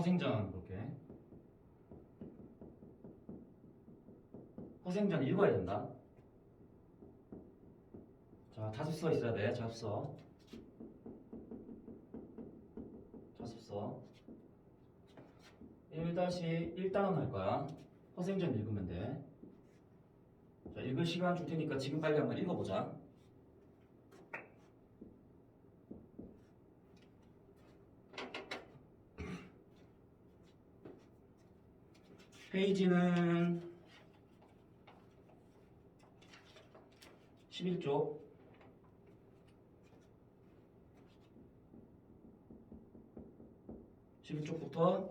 허생전 볼게. 허생전 읽어야 된다. 자, 자습서 있어야 돼. 자습서. 자습서. 1-1단원 할 거야. 허생전 읽으면 돼. 자, 읽을 시간 줄 테니까 지금 빨리 한번 읽어보자. 페이지는 11쪽. 11쪽부터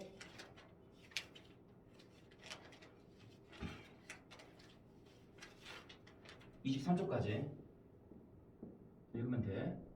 23쪽까지 읽으면 돼.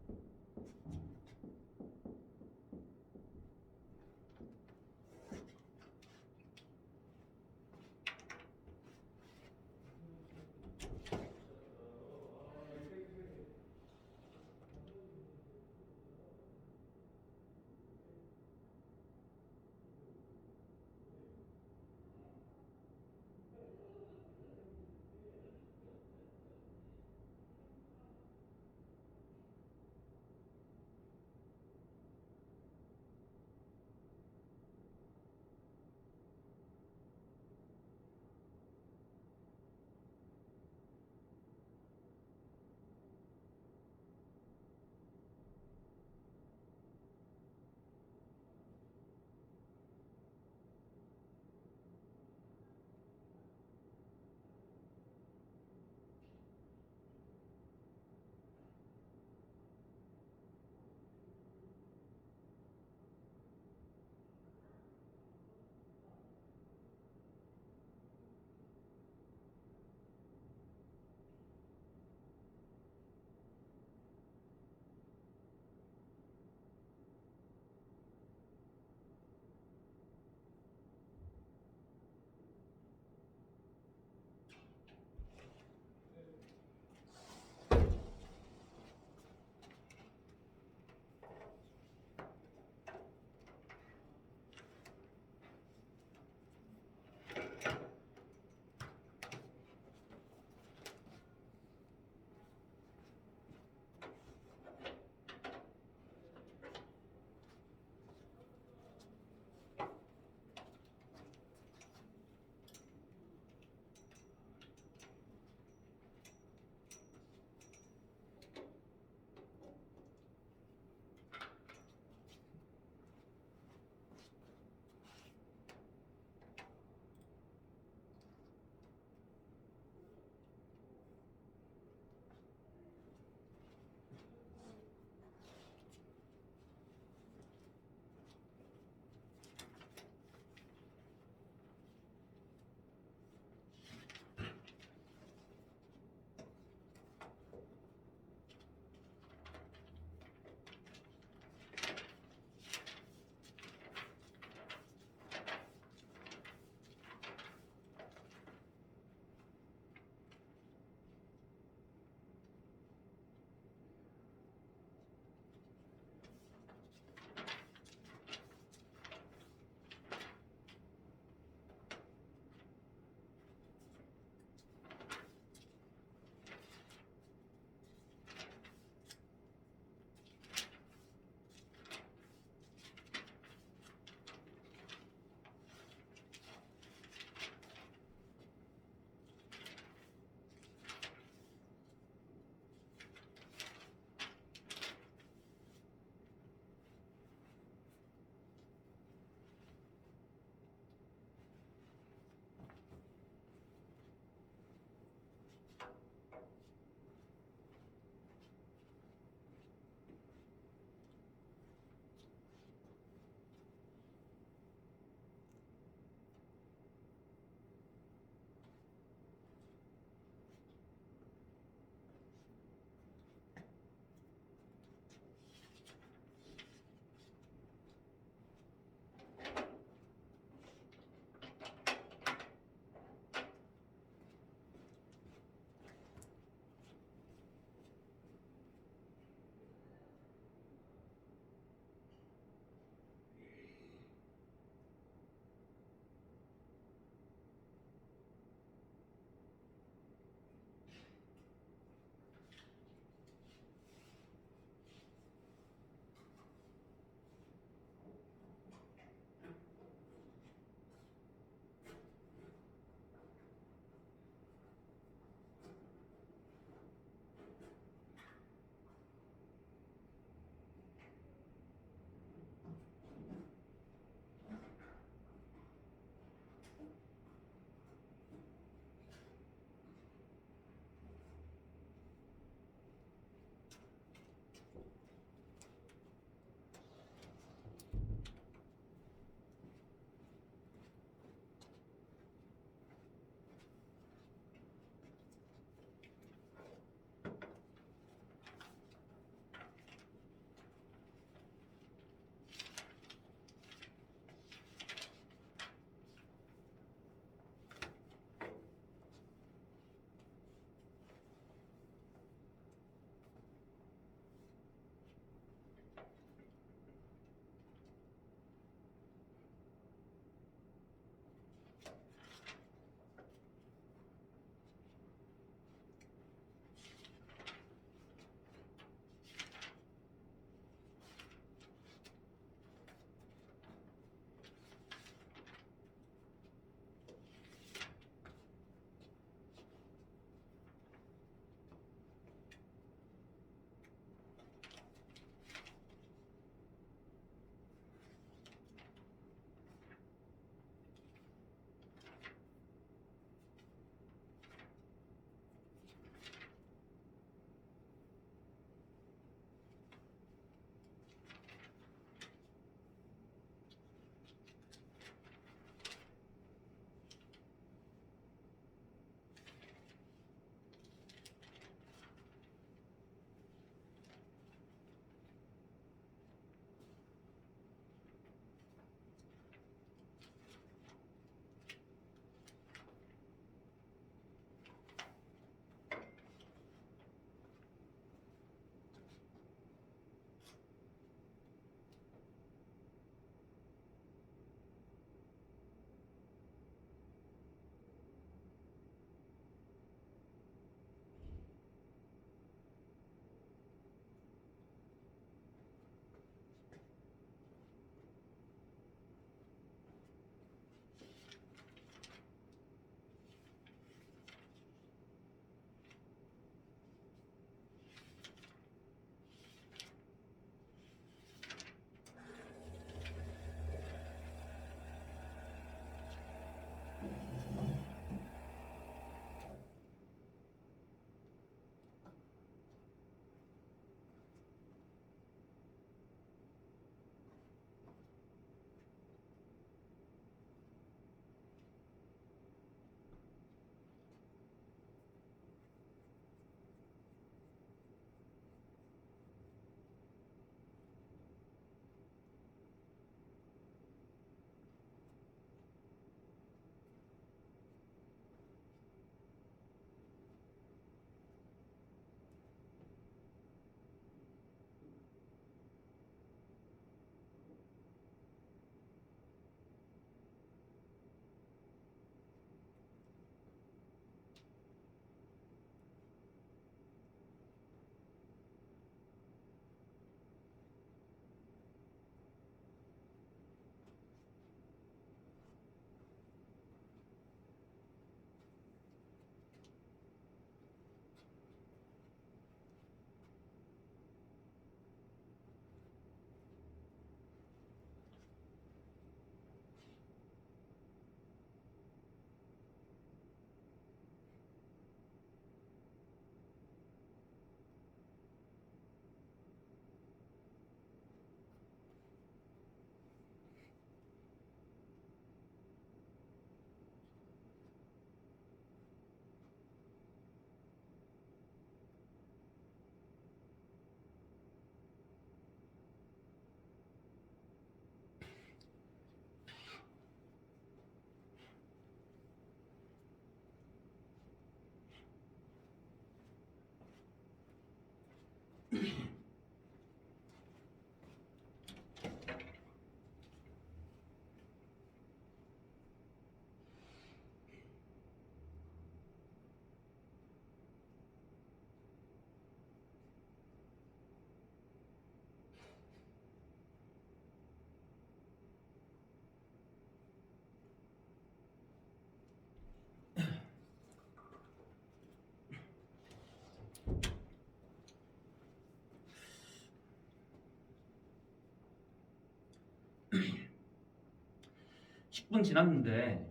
10분 지났는데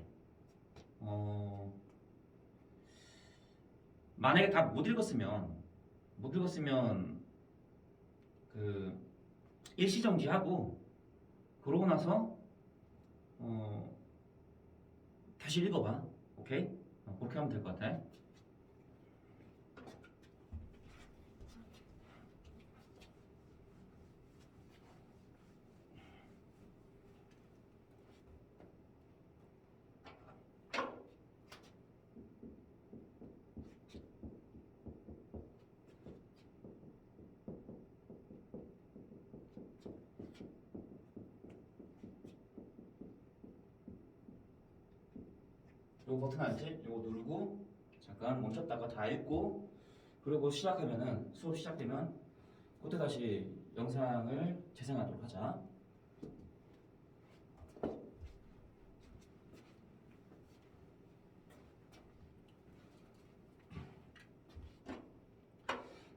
만약에 다 못 읽었으면 그 일시정지하고 그러고 나서 다시 읽어봐. 오케이? 그렇게 하면 될 것 같아. 요거 버튼 알지? 요거 누르고 잠깐 멈췄다가 다 읽고 그리고 시작하면은 수업 시작되면 그때 다시 영상을 재생하도록 하자.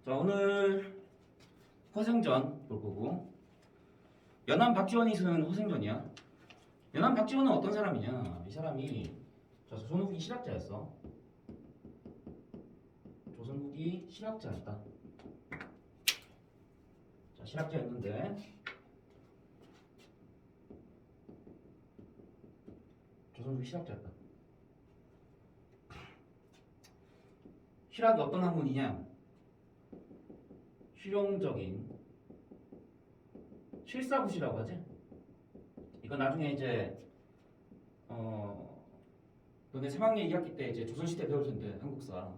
자, 오늘 허생전 볼 거고 연암 박지원이 쓰는 허생전이야. 연암 박지원은 어떤 사람이냐? 이 사람이 조선 후기 실학자였어. 조선 후기 실학자였다. 자, 실학자였는데 조선 후기 실학자였다. 실학이 어떤 학문이냐? 실용적인 실사구시라고 하지. 이거 나중에 이제 너네 3학년 2학기 때 이제 조선시대 배울 텐데 한국사.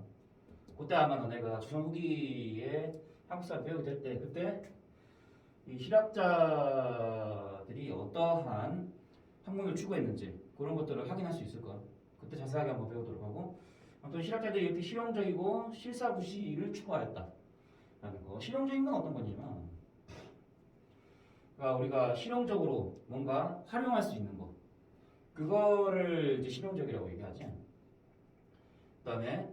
그때 아마 너네가 조선 후기에 한국사를 배우게 될 때 그때 이 실학자들이 어떠한 학문을 추구했는지 그런 것들을 확인할 수 있을 거야. 그때 자세하게 한번 배우도록 하고. 아무튼 실학자들이 이렇게 실용적이고 실사구시를 추구하였다. 라는 거. 실용적인 건 어떤 거냐면 그러니까 우리가 실용적으로 뭔가 활용할 수 있는 거. 그거를 이제 실용적이라고 얘기하지. 그다음에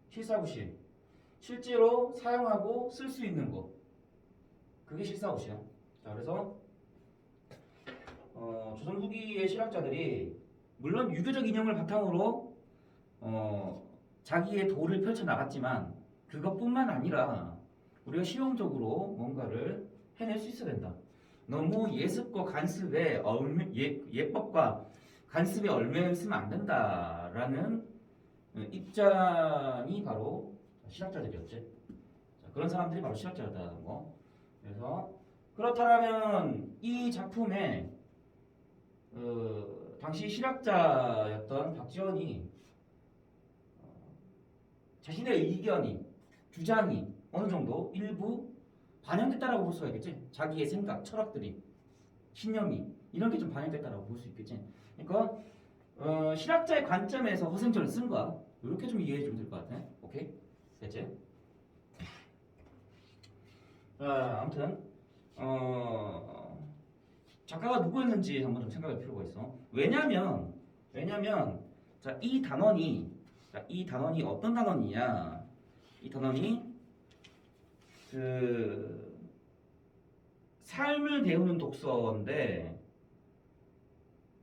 실사구시. 실제로 사용하고 쓸 수 있는 거. 그게 실사구시야. 자, 그래서 조선 후기의 실학자들이 물론 유교적 이념을 바탕으로 자기의 도를 펼쳐 나갔지만 그것뿐만 아니라 우리가 실용적으로 뭔가를 해낼 수 있어야 된다. 너무 예습과 간습에 예법과 간습에 얽매여 있으면 안 된다라는 입장이 바로 실학자들이었지. 자, 그런 사람들이 바로 실학자였다는 거. 그래서 그렇다면 이 작품에 당시 실학자였던 박지원이 자신의 의견이 주장이 어느 정도 일부 반영됐다라고 볼 수가 있겠지. 자기의 생각, 철학들이, 신념이 이런 게 좀 반영됐다라고 볼 수 있겠지. 그러니까 실학자의 관점에서 허생전을 쓴 거야. 이렇게 좀 이해해 주면 될 것 같아. 오케이? 됐지? 아무튼 작가가 누구였는지 한번 좀 생각할 필요가 있어. 왜냐면 자, 이 단원이 어떤 단원이냐? 이 단원이 그 삶을 배우는 독서인데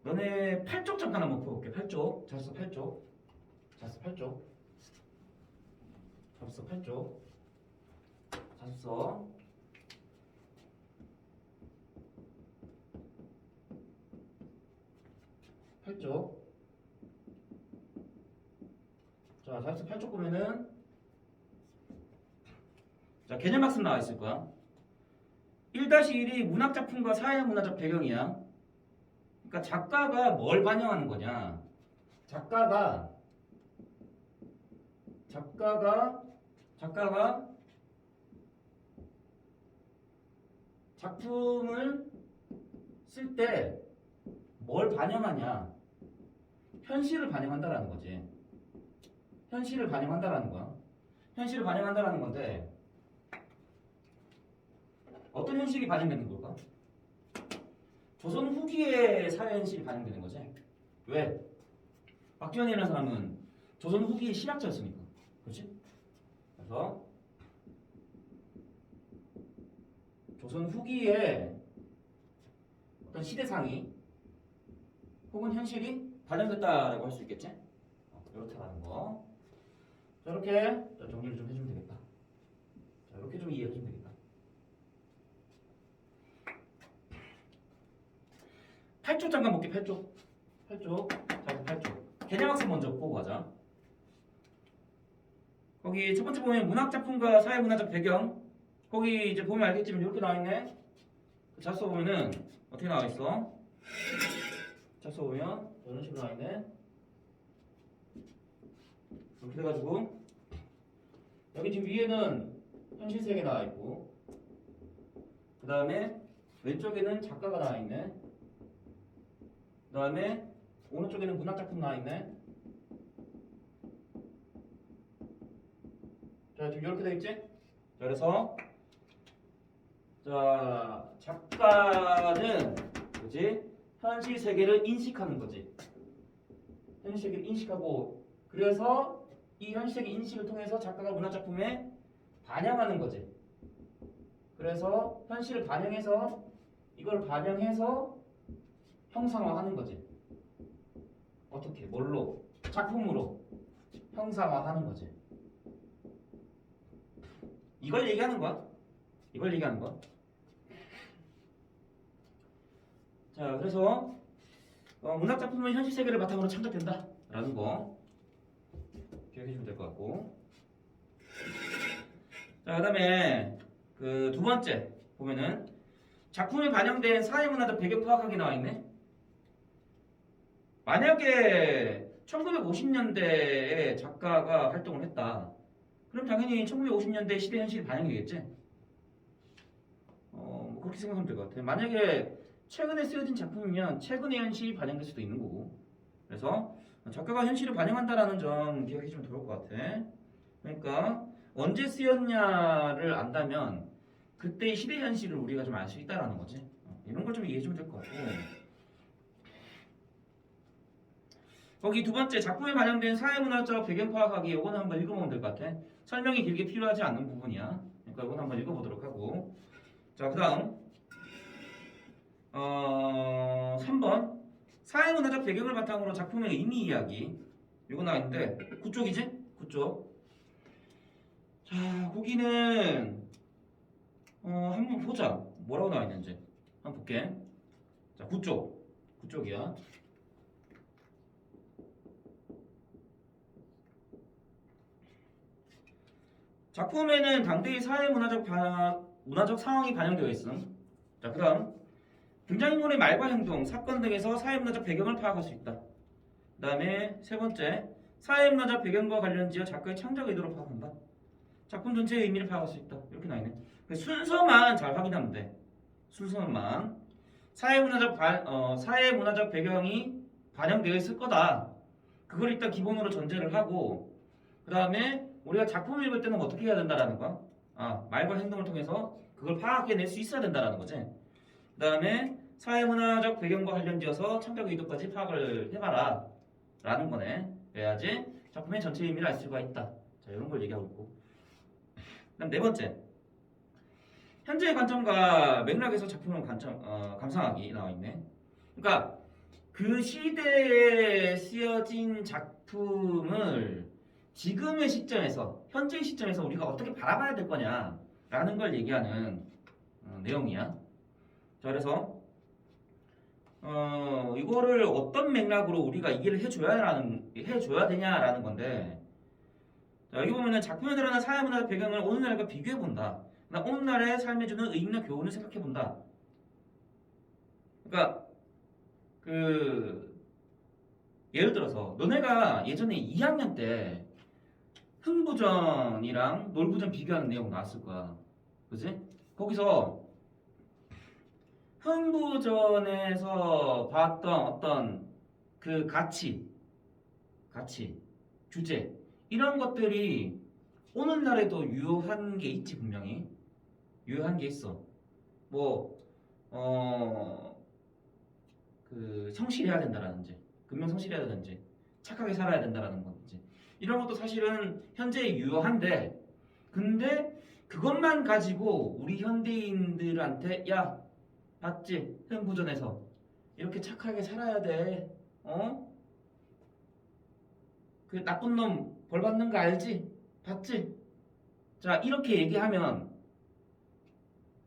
너네 8쪽 잠깐 한번 풀어볼게. 8쪽. 자습서 8쪽. 자습서 8쪽. 자습서 8쪽. 자습서 8쪽. 자, 자습서 8쪽 보면은 자, 개념학습 나와 있을 거야. 1-1이 문학작품과 사회문화적 배경이야. 그러니까 작가가 뭘 반영하는 거냐? 작가가 작품을 쓸 때 뭘 반영하냐? 현실을 반영한다라는 거지. 현실을 반영한다라는 거야. 현실을 반영한다라는 건데 어떤 현실이 반영되는 걸까? 조선 후기의 사회 현실이 반영되는 거지. 왜? 박지원이라는 사람은 조선 후기의 실학자였으니까. 그렇지? 그래서 조선 후기의 어떤 시대상이 혹은 현실이 반영됐다라고 할 수 있겠지? 이렇게 하는 거. 자, 이렇게 정리를 좀 해주면 되겠다. 자, 이렇게 좀 이해해주면 되겠다. 8쪽 잠깐 볼게. 8쪽. 자, 8쪽. 개념학습 먼저 보고 가자. 거기 첫 번째 보면 문학작품과 사회문화적 배경. 거기 이제 보면 알겠지만 이렇게 나와있네. 자 보면은 어떻게 나와있어? 자 보면 이런 식으로 나와있네. 이렇게 돼가지고 여기 지금 위에는 현실 세계 나와있고 그 다음에 왼쪽에는 작가가 나와있네. 그 다음에 오른쪽에는 문학작품 나와있네. 자 지금 이렇게 돼있지? 자, 그래서 자 작가는 뭐지? 현실 세계를 인식하는 거지. 현실 세계를 인식하고 그래서 이 현실 세계 인식을 통해서 작가가 문학작품에 반영하는 거지. 그래서 현실을 반영해서 이걸 반영해서 형상화하는 거지. 어떻게? 뭘로? 작품으로 형상화하는 거지. 이걸 얘기하는 거야. 이걸 얘기하는 거야. 자, 그래서 문학작품은 현실 세계를 바탕으로 창작된다 라는 거 기억해주면 될 것 같고. 자, 그 다음에 그 두 번째 보면은 작품에 반영된 사회문화적 배경 파악하기 나와있네. 만약에 1950년대에 작가가 활동을 했다. 그럼 당연히 1950년대 시대 현실이 반영이겠지. 뭐 그렇게 생각하면 될 것 같아. 만약에 최근에 쓰여진 작품이면 최근의 현실이 반영될 수도 있는 거고. 그래서 작가가 현실을 반영한다라는 점 기억해주면 좋을 것 같아. 그러니까 언제 쓰였냐를 안다면 그때의 시대 현실을 우리가 좀 알 수 있다라는 거지. 이런 걸 좀 이해해주면 될 것 같고. 거기 두 번째 작품에 반영된 사회문화적 배경 파악하기. 이거는 한번 읽어보면 될 것 같아. 설명이 길게 필요하지 않는 부분이야. 그러니까 이건 한번 읽어보도록 하고. 자, 그 다음 3번 사회문화적 배경을 바탕으로 작품의 의미 이야기. 이거 나와있는데 9쪽이지? 9쪽. 자, 거기는 한번 보자. 뭐라고 나와있는지 한번 볼게. 자, 9쪽이야. 작품에는 당대의 문화적 상황이 반영되어 있음. 자, 그 다음 등장인물의 말과 행동, 사건 등에서 사회문화적 배경을 파악할 수 있다. 그 다음에 세 번째 사회문화적 배경과 관련지어 작가의 창작 의도를 파악한다. 작품 전체의 의미를 파악할 수 있다. 이렇게 나있네. 순서만 잘 확인하면 돼. 순서만 사회문화적 배경이 반영되어 있을 거다. 그걸 일단 기본으로 전제를 하고 그 다음에 우리가 작품을 읽을 때는 어떻게 해야 된다라는 거야? 말과 행동을 통해서 그걸 파악해낼 수 있어야 된다라는 거지. 그 다음에 사회문화적 배경과 관련지어서 창작 의도까지 파악을 해봐라 라는 거네. 그래야지 작품의 전체 의미를 알 수가 있다. 자, 이런 걸 얘기하고 있고. 그 다음 네 번째 현재의 관점과 맥락에서 작품을 감상하기 나와있네. 그러니까 그 시대에 쓰여진 작품을 지금의 시점에서 현재의 시점에서 우리가 어떻게 바라봐야 될 거냐라는 걸 얘기하는 내용이야. 자, 그래서 이거를 어떤 맥락으로 우리가 이해를 해줘야 되냐라는 건데, 자, 여기 보면은 작품에 드러난 사회문화적 배경을 오늘날과 비교해 본다. 오늘날의 삶에 주는 의미나 교훈을 생각해 본다. 그러니까 예를 들어서 너네가 예전에 2학년 때 흥부전이랑 놀부전 비교하는 내용 나왔을 거야. 그지? 거기서 흥부전에서 봤던 어떤 그 가치, 주제 이런 것들이 오늘날에도 유효한 게 있지. 분명히 유효한 게 있어. 성실해야 된다라든지 근면 성실해야 된다든지 착하게 살아야 된다라는 건지 이런 것도 사실은 현재에 유효한데, 근데 그것만 가지고 우리 현대인들한테 야 봤지? 흥부전에서 이렇게 착하게 살아야 돼 어? 그 나쁜 놈 벌 받는 거 알지? 봤지? 자, 이렇게 얘기하면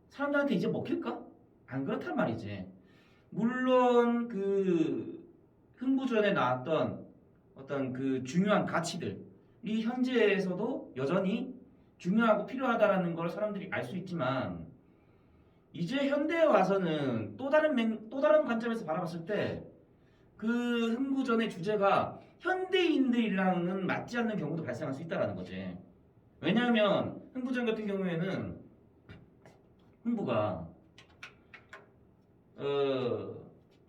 사람들한테 이제 먹힐까? 안 그렇단 말이지. 물론 그 흥부전에 나왔던 어떤 그 중요한 가치들이 현재에서도 여전히 중요하고 필요하다라는 걸 사람들이 알 수 있지만 이제 현대에 와서는 또 다른 관점에서 바라봤을 때 그 흥부전의 주제가 현대인들이랑은 맞지 않는 경우도 발생할 수 있다라는 거지. 왜냐하면 흥부전 같은 경우에는 흥부가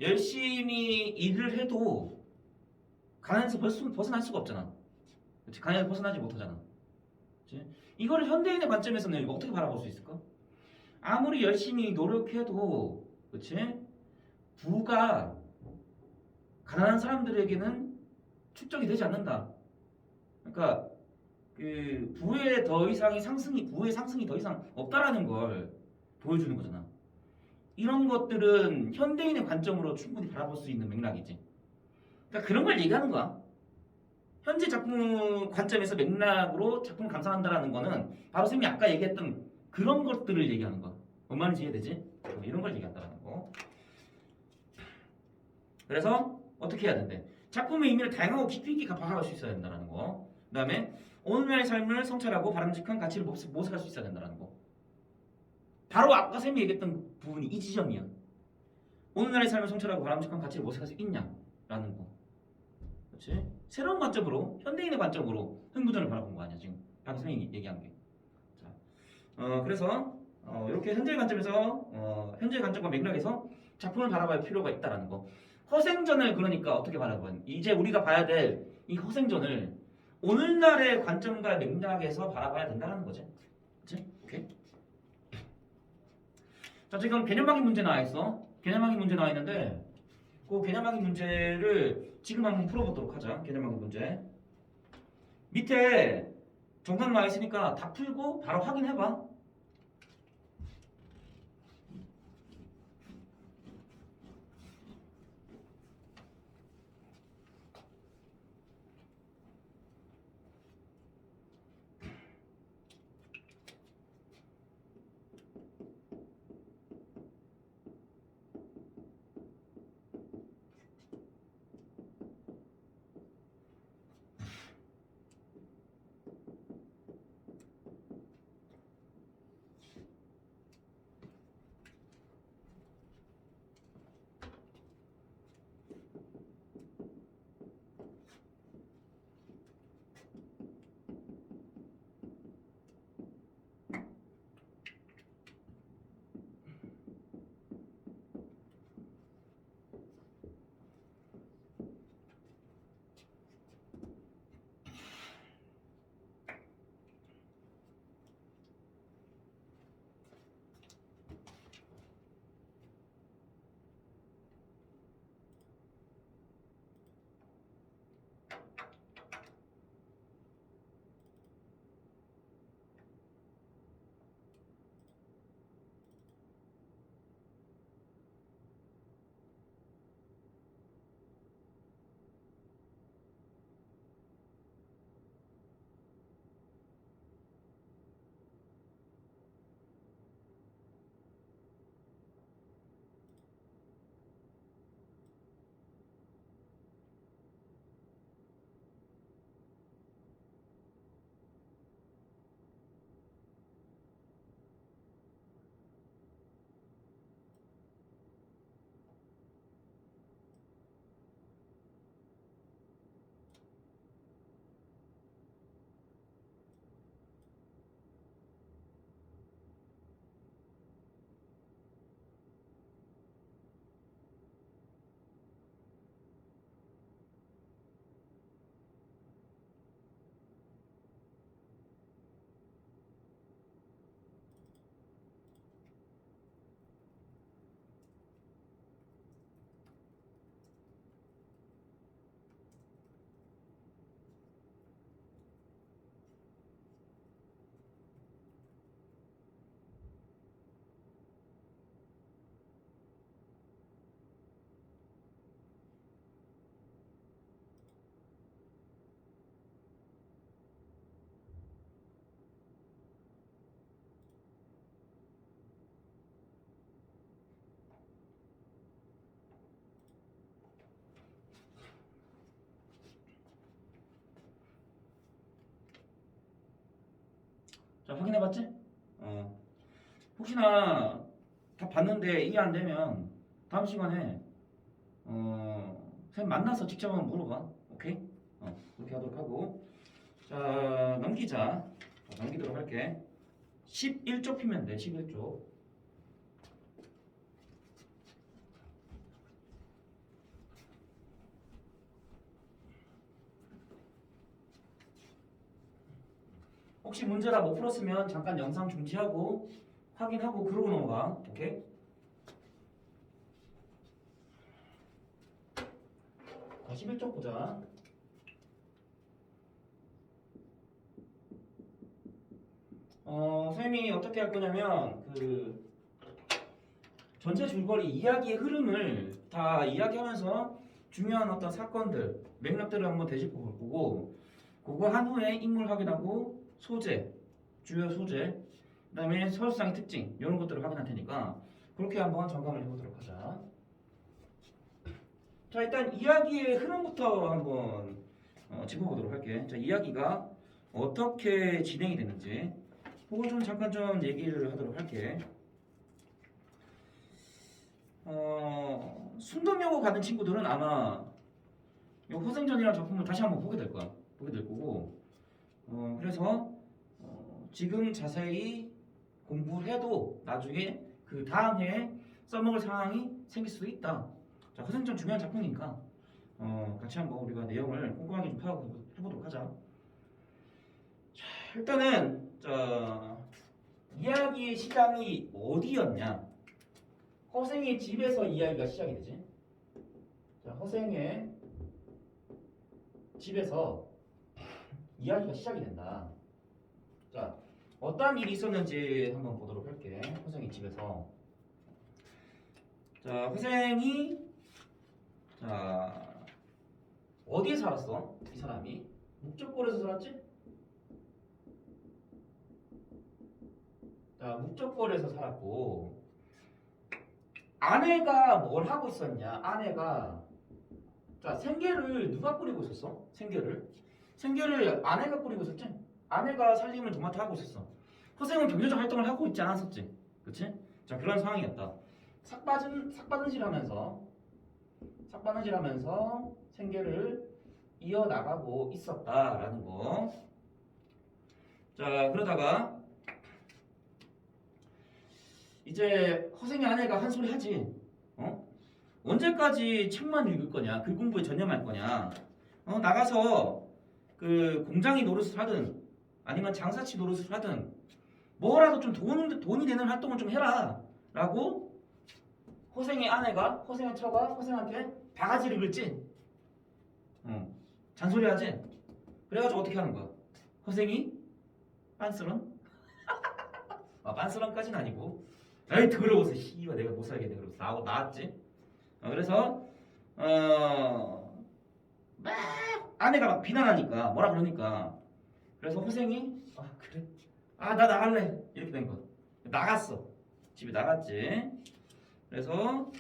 열심히 일을 해도 가난에서 벗어날 수가 없잖아. 그렇지? 가난에서 벗어나지 못하잖아. 그렇지? 이거를 현대인의 관점에서는 어떻게 바라볼 수 있을까? 아무리 열심히 노력해도 그렇지? 부가 가난한 사람들에게는 축적이 되지 않는다. 그러니까 그 부의 상승이 더 이상 없다라는 걸 보여주는 거잖아. 이런 것들은 현대인의 관점으로 충분히 바라볼 수 있는 맥락이지. 그러니까 그런 걸 얘기하는 거야. 현재 작품 관점에서 맥락으로 작품 감상한다라는 거는 바로 쌤이 아까 얘기했던 그런 것들을 얘기하는 거야. 뭔 말인지 이해되지? 이런 걸 얘기한다라는 거. 그래서 어떻게 해야 된대? 작품의 의미를 다양하고 깊이 있게 파악할 수 있어야 된다는 거. 그 다음에 오늘날의 삶을 성찰하고 바람직한 가치를 모색할 수 있어야 된다는 거. 바로 아까 쌤이 얘기했던 부분이 이 지점이야. 오늘날의 삶을 성찰하고 바람직한 가치를 모색할 수 있냐라는 거. 그렇지? 새로운 관점으로, 현대인의 관점으로 흥부전을 바라본 거 아니야 지금. 방금 쌤이 얘기한 게. 자, 그래서 이렇게 현재의 관점에서 현재의 관점과 맥락에서 작품을 바라볼 필요가 있다라는 거. 허생전을 그러니까 어떻게 바라봐야 돼? 이제 우리가 봐야 될 이 허생전을 오늘날의 관점과 맥락에서 바라봐야 된다는 거지. 그치? 오케이? 자, 지금 개념학의 문제 나와 있어. 개념학의 문제 나와 있는데 그 개념학의 문제를 지금 한번 풀어보도록 하자. 개념학의 문제. 밑에 정답 나와 있으니까 다 풀고 바로 확인해봐. 알았지? 혹시나 다 봤는데 이해 안 되면 다음 시간에 선생님 만나서 직접 한번 물어봐. 오케이? 그렇게 하도록 하고 자 넘기자. 넘기도록 할게. 11쪽 피면 돼. 11쪽. 혹시 문제라 못 풀었으면 잠깐 영상 중지하고 확인하고 그러고 넘어가. 오케이? 자, 11쪽 보자. 선생님이 어떻게 할 거냐면 그 전체 줄거리 이야기의 흐름을 다 이야기하면서 중요한 어떤 사건들, 맥락들을 한번 되짚어 볼 거고 그거 한 후에 인물 확인하고 소재, 주요 소재, 그 다음에 서술상의 특징 이런 것들을 확인할 테니까 그렇게 한번 점검을 해보도록 하자. 자 일단 이야기의 흐름부터 한번 짚어보도록 할게. 자 이야기가 어떻게 진행이 됐는지 그걸 좀 잠깐 좀 얘기를 하도록 할게. 순덕여고 가는 친구들은 아마 이 허생전이라는 작품을 다시 한번 보게 될 거야. 보게 될 거고 그래서 지금 자세히 공부를 해도 나중에 그 다음 해에 써먹을 상황이 생길 수도 있다. 자, 허생전 중요한 작품이니까 같이 한번 우리가 내용을 꼼꼼하게 좀 파악해보도록 하자. 자, 일단은 자, 이야기의 시작이 어디였냐? 허생의 집에서 이야기가 시작이 되지. 자, 허생의 집에서 이야기가 시작이 된다. 자, 어떤 일이 있었는지 한번 보도록 할게. 허생의 집에서. 자, 허생이 자 어디에 살았어? 이 사람이 묵적골에서 살았지? 자, 묵적골에서 살았고 아내가 뭘 하고 있었냐? 아내가 자 생계를 누가 꾸리고 있었어? 생계를 아내가 꾸리고 있었지? 아내가 살림을 도맡아 하고 있었어. 허생은 경제적 활동을 하고 있지 않았었지? 그렇지? 자 그런 상황이었다. 삭바느질하면서 생계를 이어나가고 있었다라는 거. 자 그러다가 이제 허생의 아내가 한 소리 하지. 언제까지 책만 읽을 거냐? 글 공부에 전념할 거냐? 나가서 그 공장이 노릇을 하든 아니면 장사치 노릇을 하든 뭐라도 좀 돈이 되는 활동을 좀 해라 라고 허생의 아내가 허생의 처가 허생한테 바가지를 긁지. 잔소리하지. 그래가지고 어떻게 하는 거야? 허생이 빤스런? 빤스런까지는 아니고 에이 더러워서 씨발 내가 못 살겠네 그러고 나왔지. 그래서 막 아내가 막 비난하니까 뭐라 그러니까 그래서 허생이 그래 나 나갈래 이렇게 된 거야. 나갔어. 집에 나갔지. 그래서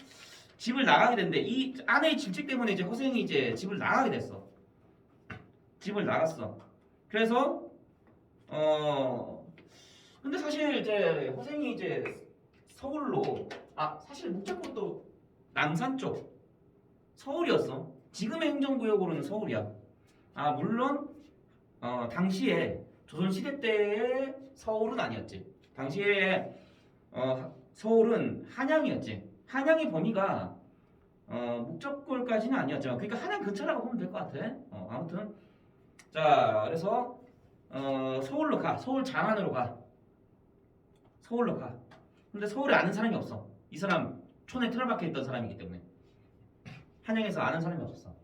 집을 나가게 됐는데 이 아내의 질책 때문에 이제 허생이 이제 집을 나가게 됐어. 집을 나갔어. 그래서 근데 사실 이제 허생이 이제 서울로 사실 묵적골도 남산 쪽 서울이었어. 지금의 행정구역으로는 서울이야. 물론 당시에 조선시대 때의 서울은 아니었지. 당시에 서울은 한양이었지. 한양의 범위가 묵적골까지는 아니었죠. 그러니까 한양 근처라고 보면 될 것 같아. 아무튼 자 그래서 서울로 가. 서울 장안으로 가. 서울로 가. 근데 서울에 아는 사람이 없어. 이 사람 촌에 틀어박혀 있던 사람이기 때문에 한양에서 아는 사람이 없었어.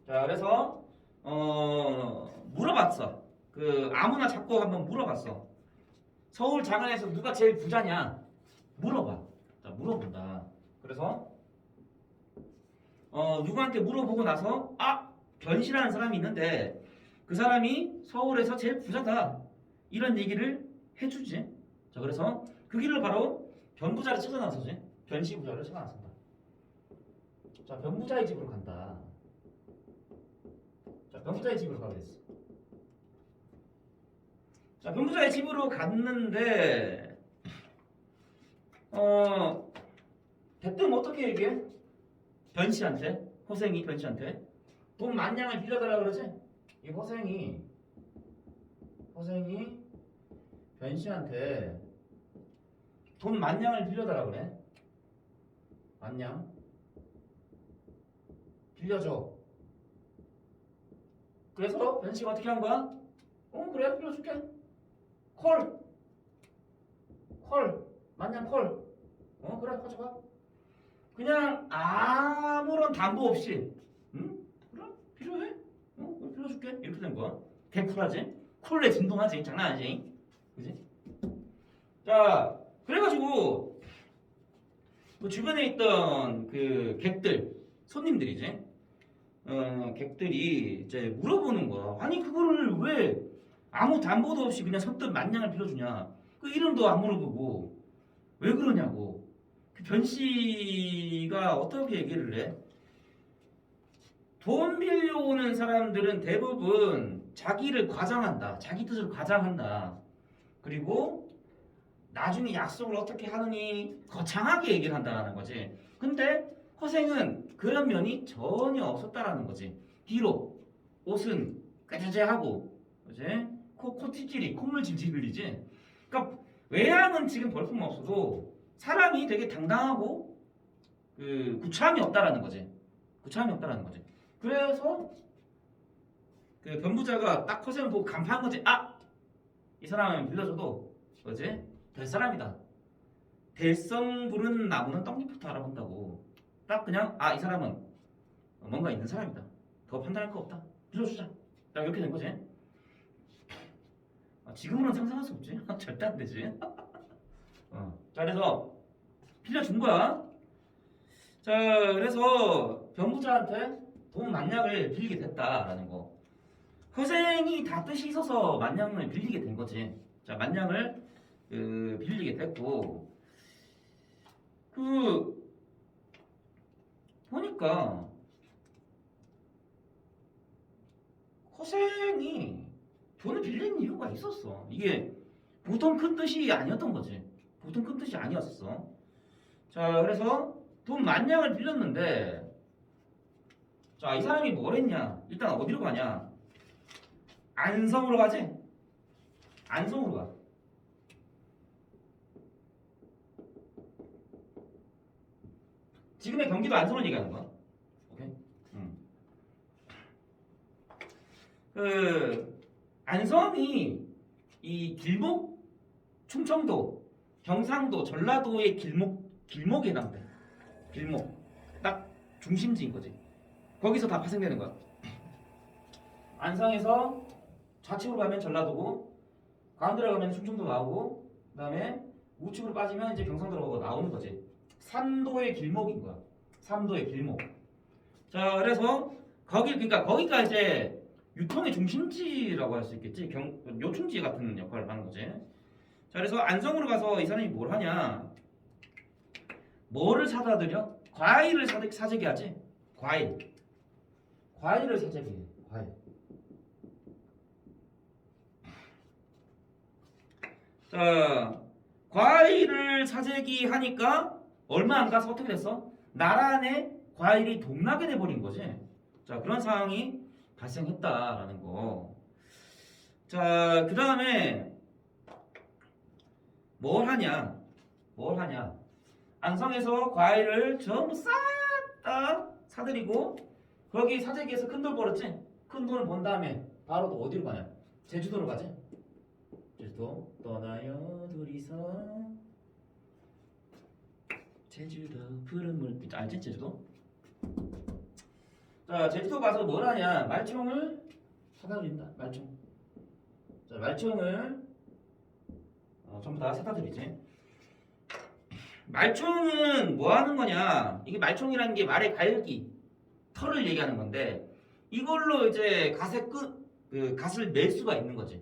자 그래서 물어봤어. 그 아무나 잡고 한번 물어봤어. 서울 장안에서 누가 제일 부자냐? 물어봐. 자 물어본다. 그래서 누구한테 물어보고 나서 변씨라는 사람이 있는데 그 사람이 서울에서 제일 부자다 이런 얘기를 해주지. 자 그래서 그 길을 바로 변부자를 찾아 나서지. 변씨 부자를 찾아 나선다. 자 변부자의 집으로 간다. 자 변부자의 집으로 가게 됐어. 자, 변부자의 집으로 갔는데 대뜸 어떻게 얘기해? 변씨한테, 허생이 변씨한테 돈 만냥을 빌려달라 그러지? 이 허생이 변씨한테 돈 만냥을 빌려달라 그래. 만냥 빌려줘. 그래서 변씨가 어떻게 한 거야? 그래 빌려줄게. 콜 만냥 콜. 그래 가져가. 그냥 아무런 담보 없이 응? 그래 필요해? 그래, 빌려줄게. 이렇게 된 거야. 개쿨하지? 쿨에 진동하지? 장난 아니지? 그지? 자 그래가지고 그 주변에 있던 그 객들 손님들이지 객들이 이제 물어보는 거야. 아니 그거를 왜 아무 담보도 없이 그냥 선뜻 만냥을 빌려주냐? 그 이름도 안 물어보고 왜 그러냐고. 그 변씨가 어떻게 얘기를 해? 돈 빌려오는 사람들은 대부분 자기를 과장한다. 자기 뜻을 과장한다. 그리고 나중에 약속을 어떻게 하느니 거창하게 얘기를 한다는 거지. 근데 허생은 그런 면이 전혀 없었다라는 거지. 뒤로 옷은 까자자하고 그지? 코 찌질이 콧물 질질 흘리지. 그러니까 외양은 지금 볼품 없어도 사람이 되게 당당하고 그 구차함이 없다라는 거지. 구차함이 없다라는 거지. 그래서 그 변부자가 딱 허생을 보고 간파한 거지. 아! 이 사람은 빌려줘도 뭐지? 될 사람이다. 될성 부른 나무는 떡잎부터 알아본다고. 딱 그냥 이 사람은 뭔가 있는 사람이다. 더 판단할 거 없다. 빌려주자. 딱 이렇게 된 거지. 지금으로는 상상할 수 없지. 절대 안 되지. 자 그래서 빌려준 거야. 자 그래서 변부자한테 돈 만냥을 빌리게 됐다라는 거. 허생이 다 뜻이 있어서 만냥을 빌리게 된 거지. 자 만냥을 빌리게 됐고 보니까 허생이 돈을 빌린 이유가 있었어. 이게 보통 큰 뜻이 아니었던 거지. 보통 큰 뜻이 아니었어. 자 그래서 돈 만냥을 빌렸는데 자 이 사람이 뭘 했냐? 일단 어디로 가냐? 안성으로 가지? 안성으로 가. 지금의 경기도 안성을 얘기하는 거야. 오케이? 안성이 이 길목, 충청도, 경상도, 전라도의 길목에 해당돼. 길목, 딱 중심지인 거지. 거기서 다 파생되는 거야. 안성에서 좌측으로 가면 전라도고, 가운데로 가면 충청도 나오고, 그다음에 우측으로 빠지면 이제 경상도로 나오는 거지. 삼도의 길목인 거야. 삼도의 길목. 자, 그래서 그러니까 거기가 이제 유통의 중심지라고 할 수 있겠지. 요충지 같은 역할을 하는 거지. 자, 그래서 안성으로 가서 이 사람이 뭘 하냐? 뭐를 사다 드려? 과일을 사재기 하지. 과일을 사재기 해. 과일. 자, 과일을 사재기 하니까 얼마 안 가서 어떻게 됐어? 나란에 과일이 동나게 돼버린 거지. 자, 그런 상황이 발생했다라는 거. 자, 그 다음에 뭘 하냐? 안성에서 과일을 전부 싹 다 사들이고 거기 사재기에서 큰 돈 벌었지? 큰 돈을 번 다음에 바로 또 어디로 가냐? 제주도로 가지? 제주도 떠나요 둘이서 제주도 푸른 물빛 알지? 제주도? 자 제주도 가서 뭘 하냐? 말총을 사다 드린다. 말총. 자 말총을 전부 다 사다 드리지. 말총은 뭐 하는 거냐? 이게 말총이라는 게 말의 갈기, 털을 얘기하는 건데 이걸로 이제 갓을 낼 수가 있는 거지.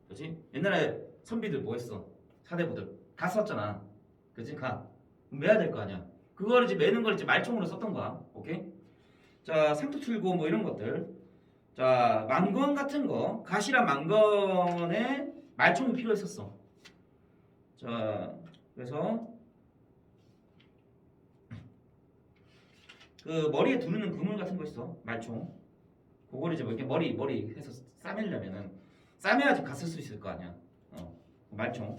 그렇지? 옛날에 선비들 뭐 했어? 사대부들 갓 썼잖아. 그렇지? 갓. 매야 될 거 아니야. 그걸 이제 매는 걸 이제 말총으로 썼던 거야. 오케이? 자, 상투 틀고 뭐 이런 것들. 자, 만건 같은 거. 갓이란 만건에 말총이 필요했었어. 자, 그래서 그 머리에 두르는 그물 같은 거 있어. 말총. 그거를 이제 뭐 이렇게 머리 해서 싸매려면은 싸매야지 갔을 수 있을 거 아니야. 말총.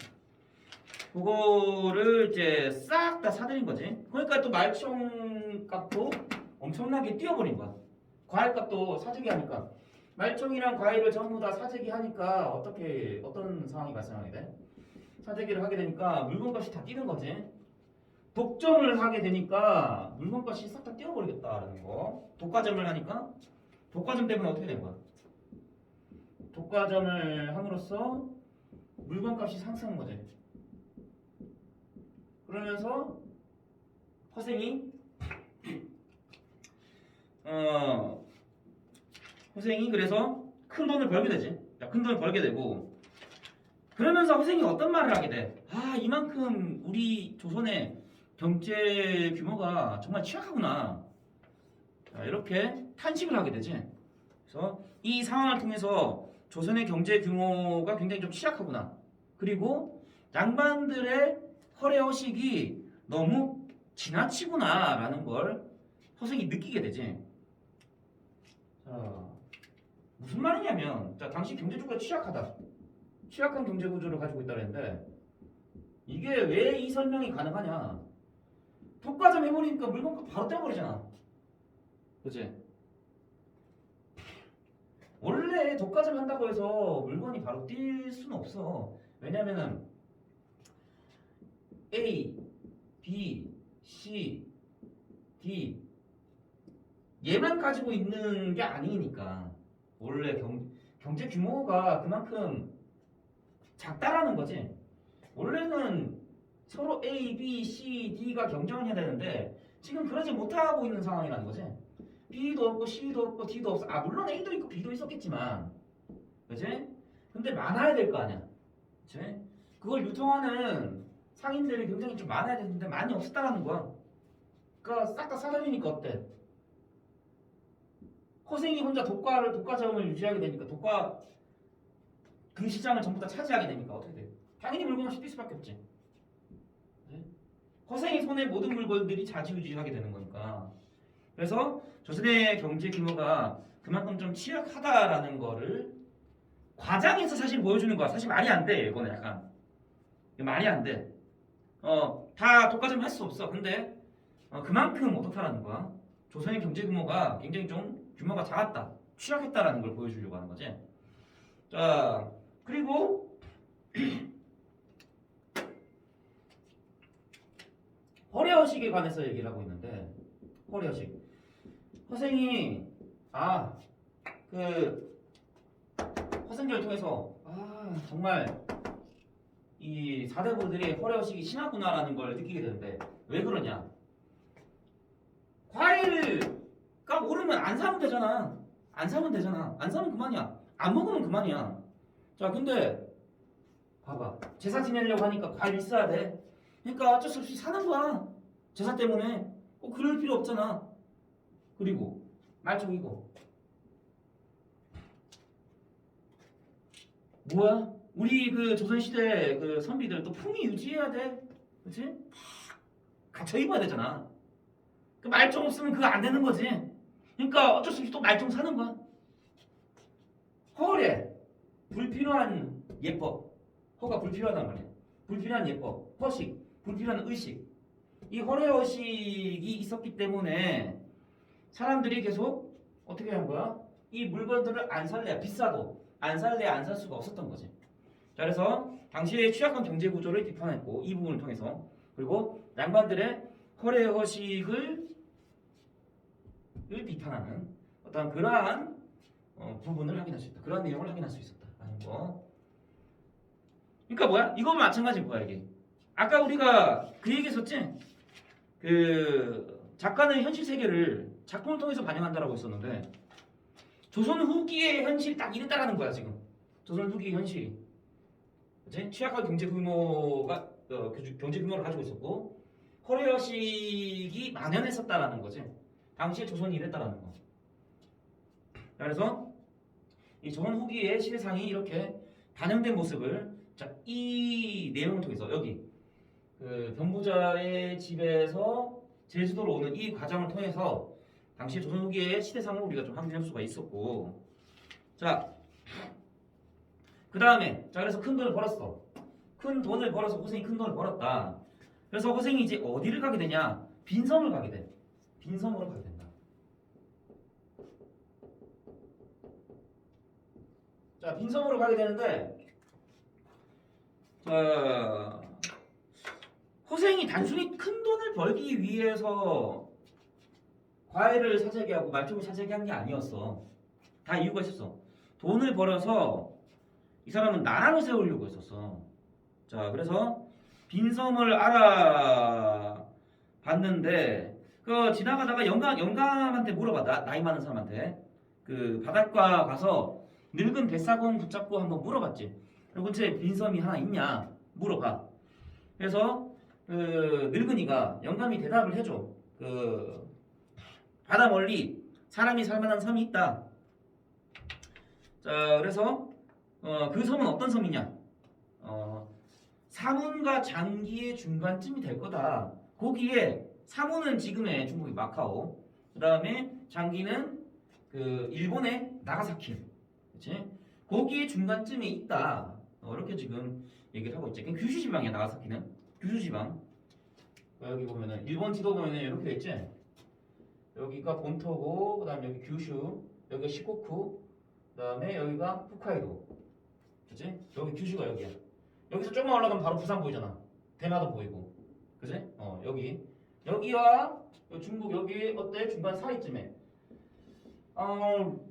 그거를 이제 싹 다 사들인 거지. 그러니까 또 말총 값도 엄청나게 뛰어버린 거야. 과일 값도 사재기 하니까. 말총이랑 과일을 전부 다 사재기 하니까 어떤 상황이 발생하게 돼? 사재기를 하게 되니까 물건값이 다 뛰는 거지. 독점을 하게 되니까 물건값이 싹 다 뛰어버리겠다라는 거. 독과점을 하니까 독과점 때문에 어떻게 된 거야? 독과점을 함으로써 물건값이 상승한 거지. 그러면서 허생이 그래서 큰 돈을 벌게 되지. 큰 돈을 벌게 되고 그러면서 허생이 어떤 말을 하게 돼? 아, 이만큼 우리 조선의 경제 규모가 정말 취약하구나. 자, 이렇게 탄식을 하게 되지. 그래서 이 상황을 통해서 조선의 경제 규모가 굉장히 좀 취약하구나. 그리고 양반들의 허례허식이 너무 지나치구나라는 걸 허생이 느끼게 되지. 자, 무슨 말이냐면, 자, 당시 경제주가 취약하다. 취약한 경제 구조를 가지고 있다 그랬는데 이게 왜 이 설명이 가능하냐? 독과점 해버리니까 물건값 바로 떼버리잖아. 그치? 원래 독과점 한다고 해서 물건이 바로 뛸 수는 없어. 왜냐면은 A, B, C, D 얘만 가지고 있는 게 아니니까 원래 경제 규모가 그만큼 작다라는 거지. 원래는 서로 A, B, C, D가 경쟁을 해야 되는데 지금 그러지 못하고 있는 상황이라는 거지. B도 없고 C도 없고 D도 없어. 아, 물론 A도 있고 B도 있었겠지만, 그치? 근데 많아야 될 거 아니야. 그치? 그걸 유통하는 상인들이 굉장히 좀 많아야 되는데 많이 없었다라는 거야. 그러니까 싹 다 사들이니까 어때? 허생이 혼자 독과점을 유지하게 되니까 그 시장을 전부 다 차지하게 되니까 어떻게 돼? 당연히 물건값이 뛸 수밖에 없지. 네? 허생이 손에 모든 물건들이 자지우지하게 되는 거니까. 그래서 조선의 경제 규모가 그만큼 좀 취약하다라는 거를 과장해서 사실 보여주는 거야. 사실 말이 안 돼. 이거는 약간 말이 안 돼. 다 독과점 할 수 없어. 근데 그만큼 어떻다라는 거야. 조선의 경제 규모가 굉장히 좀 규모가 작았다, 취약했다라는 걸 보여주려고 하는 거지. 자, 그리고 허례허식에 관해서 얘기를 하고 있는데, 허례허식. 허생이 그 허생전을 통해서 정말 이 사대부들이 허례허식이 심하구나라는 걸 느끼게 되는데 왜 그러냐? 과일가 오르면 안 사면 되잖아. 안 사면 그만이야. 안 먹으면 그만이야. 자, 근데 봐봐. 제사 지내려고 하니까 과일 있어야 돼. 그러니까 어쩔 수 없이 사는 거야. 제사 때문에. 그럴 필요 없잖아. 그리고 말총이고 뭐야? 우리 그 조선시대 그 선비들 또 품위 유지해야 돼. 그치? 갖춰 입어야 되잖아. 그 말총 없으면 그거 안 되는 거지. 그러니까 어쩔 수 없이 또 말총 사는 거야. 허례, 불필요한 예법. 허가 불필요하단 말이야. 불필요한 예법, 허식, 불필요한 의식. 이 허례허식이 있었기 때문에 사람들이 계속 어떻게 한 거야? 이 물건들을 안 살래, 비싸도 안 살래, 안 살 수가 없었던 거지. 자, 그래서 당시의 취약한 경제 구조를 비판했고 이 부분을 통해서, 그리고 양반들의 허례허식을 비판하는 어떤 그러한 부분을 확인할 수 있다. 그러한 내용을 확인할 수 있었다라는 거. 그러니까 뭐야? 이거 마찬가지인 거야 이게. 아까 우리가 그 얘기했었지? 그 작가는 현실 세계를 작품을 통해서 반영한다라고 했었는데 조선 후기의 현실이 딱 이랬다라는 거야 지금. 조선 후기의 현실이. 그치? 취약한 경제 규모가 경제 규모를 가지고 있었고 허례허식이 만연했었다라는 거지. 당시에 조선이 이랬다라는 거. 그래서 이 조선 후기의 시대상이 이렇게 반영된 모습을 자, 이 내용을 통해서 여기 그 변부자의 집에서 제주도로 오는 이 과정을 통해서 당시 조선 후기의 시대상을 우리가 좀 확인할 수가 있었고, 자, 그 다음에 자 그래서 큰 돈을 벌었어. 큰 돈을 벌어서 호생이 큰 돈을 벌었다. 그래서 호생이 이제 어디를 가게 되냐? 빈섬을 가게 돼. 빈섬으로 가게 된다. 자, 빈섬으로 가게 되는데, 자, 호생이 단순히 큰 돈을 벌기 위해서 과일을 사재기 하고 말초를 사재기 한 게 아니었어. 다 이유가 있었어. 돈을 벌어서 이 사람은 나라를 세우려고 했었어. 자, 그래서 빈섬을 알아봤는데 그 지나가다가 영감한테 물어봐. 나이 많은 사람한테 그 바닷가 가서 늙은 뱃사공 붙잡고 한번 물어봤지. 그 근처에 빈섬이 하나 있냐 물어봐. 그래서 그 늙은이가 영감이 대답을 해줘. 그 바다 멀리 사람이 살만한 섬이 있다. 자, 그래서 그 섬은 어떤 섬이냐? 사문과 장기의 중간쯤이 될 거다. 거기에 사문은 지금의 중국의 마카오, 그 다음에 장기는 그 일본의 나가사키, 그렇지? 거기에 중간쯤에 있다. 이렇게 지금 얘기를 하고 있지. 그냥 규슈 지방이야. 나가사키는 규슈 지방. 여기 보면은 일본 지도 보면은 이렇게 돼 있지. 여기가 본토고, 그 다음에 여기 규슈, 여기가 시코쿠, 그 다음에 여기가 홋카이도, 그치? 여기 규슈가 여기야. 여기서 조금만 올라가면 바로 부산 보이잖아. 대마도 보이고, 그치? 여기와 중국 여기 어때? 중간 사이쯤에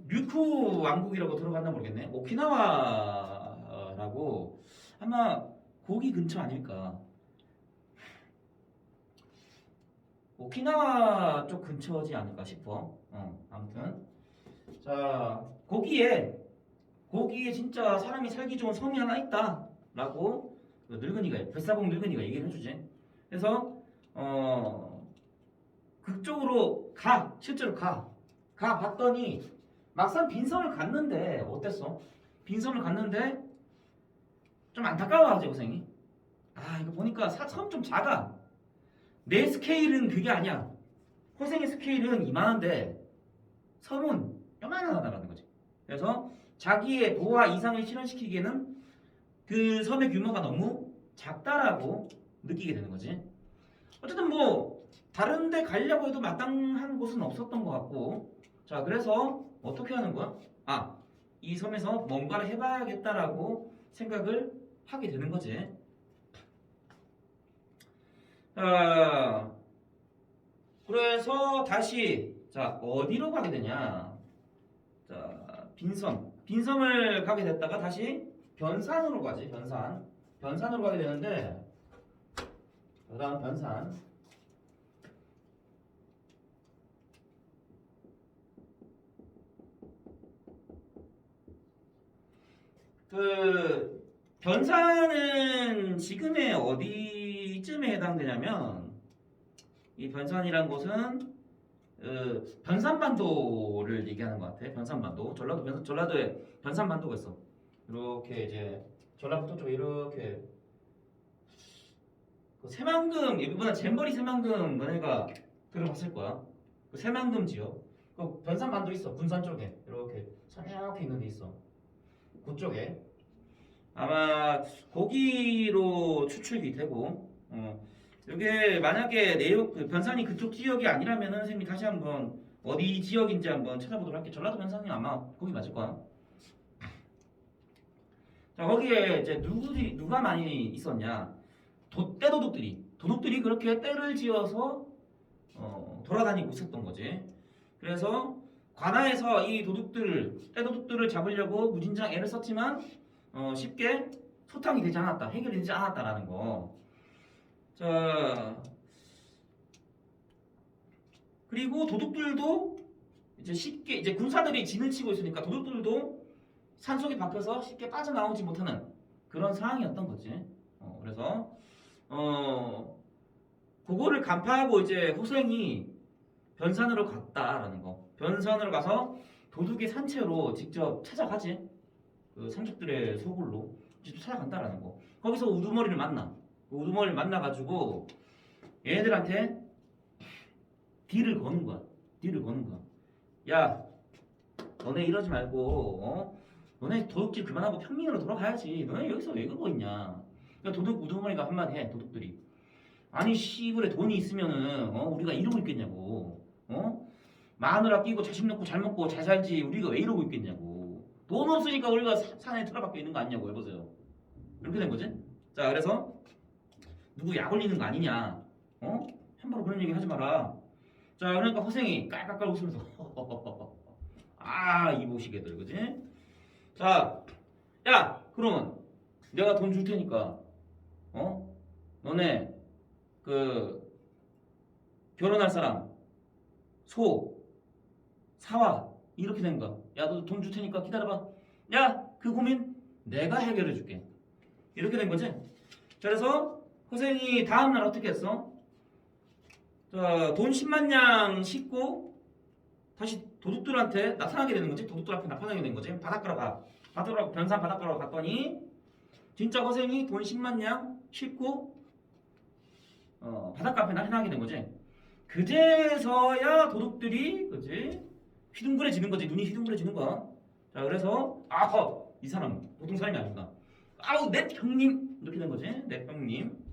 류쿠 왕국이라고 들어갔나 모르겠네. 오키나와라고 아마 거기 근처 아닐까. 오키나와 쪽 근처지 않을까 싶어. 아무튼 자 거기에 진짜 사람이 살기 좋은 섬이 하나 있다라고 그 늙은이가 뱃사공 늙은이가 얘기를 해주지. 그래서 그쪽으로 실제로 가 봤더니 막상 빈섬을 갔는데 어땠어? 빈섬을 갔는데 좀 안타까워하지 호생이. 이거 보니까 섬 좀 작아. 내 스케일은 그게 아니야. 호생의 스케일은 이만한데 섬은 요만하다라는 거지. 그래서 자기의 도화 이상을 실현시키기에는 그 섬의 규모가 너무 작다라고 느끼게 되는 거지. 어쨌든 뭐 다른 데 가려고 해도 마땅한 곳은 없었던 것 같고, 자 그래서 어떻게 하는 거야? 이 섬에서 뭔가를 해봐야겠다라고 생각을 하게 되는 거지. 그래서 다시 자 어디로 가게 되냐? 자 빈섬을 가게 됐다가 다시 변산으로 가지. 변산으로 가게 되는데, 그다음 변산. 그 변산은 지금의 어디쯤에 해당되냐면, 이 변산이란 곳은 변산반도를 얘기하는 것 같아. 변산반도. 전라도에 변산반도가 있어. 이렇게 이제 전라북도 쪽에 이렇게 그 새만금, 이번에 잼버리 새만금 너네가 들어봤을 거야. 그 새만금 지역. 그 변산반도 있어. 군산 쪽에 이렇게 이렇게 있는 데 있어. 그쪽에 아마 거기로 추측이 되고, 이게 만약에 그 변산이 그쪽 지역이 아니라면은 선생님이 다시 한번 어디 지역인지 한번 찾아보도록 할게. 전라도 변산이 아마 거기 맞을 거야. 자 거기에 이제 누가 많이 있었냐? 도둑들이 그렇게 떼를 지어서 돌아다니고 있었던 거지. 그래서 관아에서 이 떼도둑들을 잡으려고 무진장 애를 썼지만 쉽게 소탕이 되지 않았다, 해결이 되지 않았다라는 거. 자 그리고 도둑들도 이제 쉽게 이제 군사들이 진을 치고 있으니까 도둑들도 산속에 박혀서 쉽게 빠져나오지 못하는 그런 상황이었던 거지. 그래서 그거를 간파하고 이제 호생이 변산으로 갔다라는 거. 변산으로 가서 도둑의 산채로 직접 찾아가지. 그 상족들의 소굴로 직접 찾아간다라는 거. 거기서 우두머리를 만나. 그 우두머리를 만나가지고 얘네들한테 딜을 거는 거야. 딜을 거는 거야. 야, 너네 이러지 말고, 너네 도둑질 그만하고 평민으로 돌아가야지. 너네 여기서 왜 그러고 있냐. 그러니까 도둑 우두머리가 한마디 해. 도둑들이. 아니 씨부레 돈이 있으면은 우리가 이러고 있겠냐고. 마누라 끼고 자식 낳고 잘 먹고 잘 살지. 우리가 왜 이러고 있겠냐고. 돈 없으니까 우리가 산에 틀어박혀 있는 거 아니냐고. 해보세요. 이렇게 된 거지. 자, 그래서 누구 약 올리는 거 아니냐. 함부로 그런 얘기 하지 마라. 자, 그러니까 허생이 깔깔깔 웃으면서 아, 이보시게들, 그지? 자, 야, 그러면 내가 돈 줄 테니까 너네 그 결혼할 사람 소 사와 이렇게 된 거야. 야, 너 돈 줄 테니까 기다려봐. 야, 그 고민 내가 해결해 줄게. 이렇게 된 거지. 자, 그래서 허생이 다음날 어떻게 했어? 자, 돈 10만 냥 싣고 다시 도둑들한테 나타나게 되는 거지. 도둑들 앞에 나타나게 된 거지. 바닷가로 가. 바닷가로, 변산 바닷가로 갔더니 진짜 허생이 돈 10만 냥 싣고 바닷가 앞에 나타나게 된 거지. 그제서야 도둑들이 그지 휘둥그레지는 거지. 눈이 휘둥그레지는 거야. 자, 그래서 이 사람 보통 사람이 아닌가. 아우, 내 형님 이렇게 된 거지. 내 형님.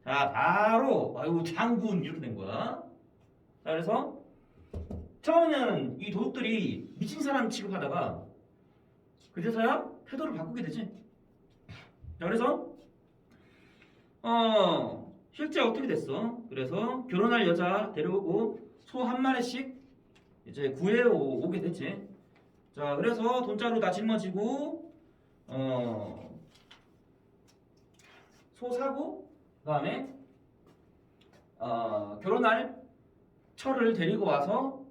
자, 바로 아유 장군 이렇게 된 거야. 자, 그래서 처음에는 이 도둑들이 미친 사람 취급하다가 그제서야 태도를 바꾸게 되지. 자, 그래서 실제 어떻게 됐어? 그래서 결혼할 여자 데려오고 소 한 마리씩 이제 구해 오게 됐지. 자, 그래서 돈자루 다 짊어지고 소 사고 그다음에 결혼할 철을 데리고 와서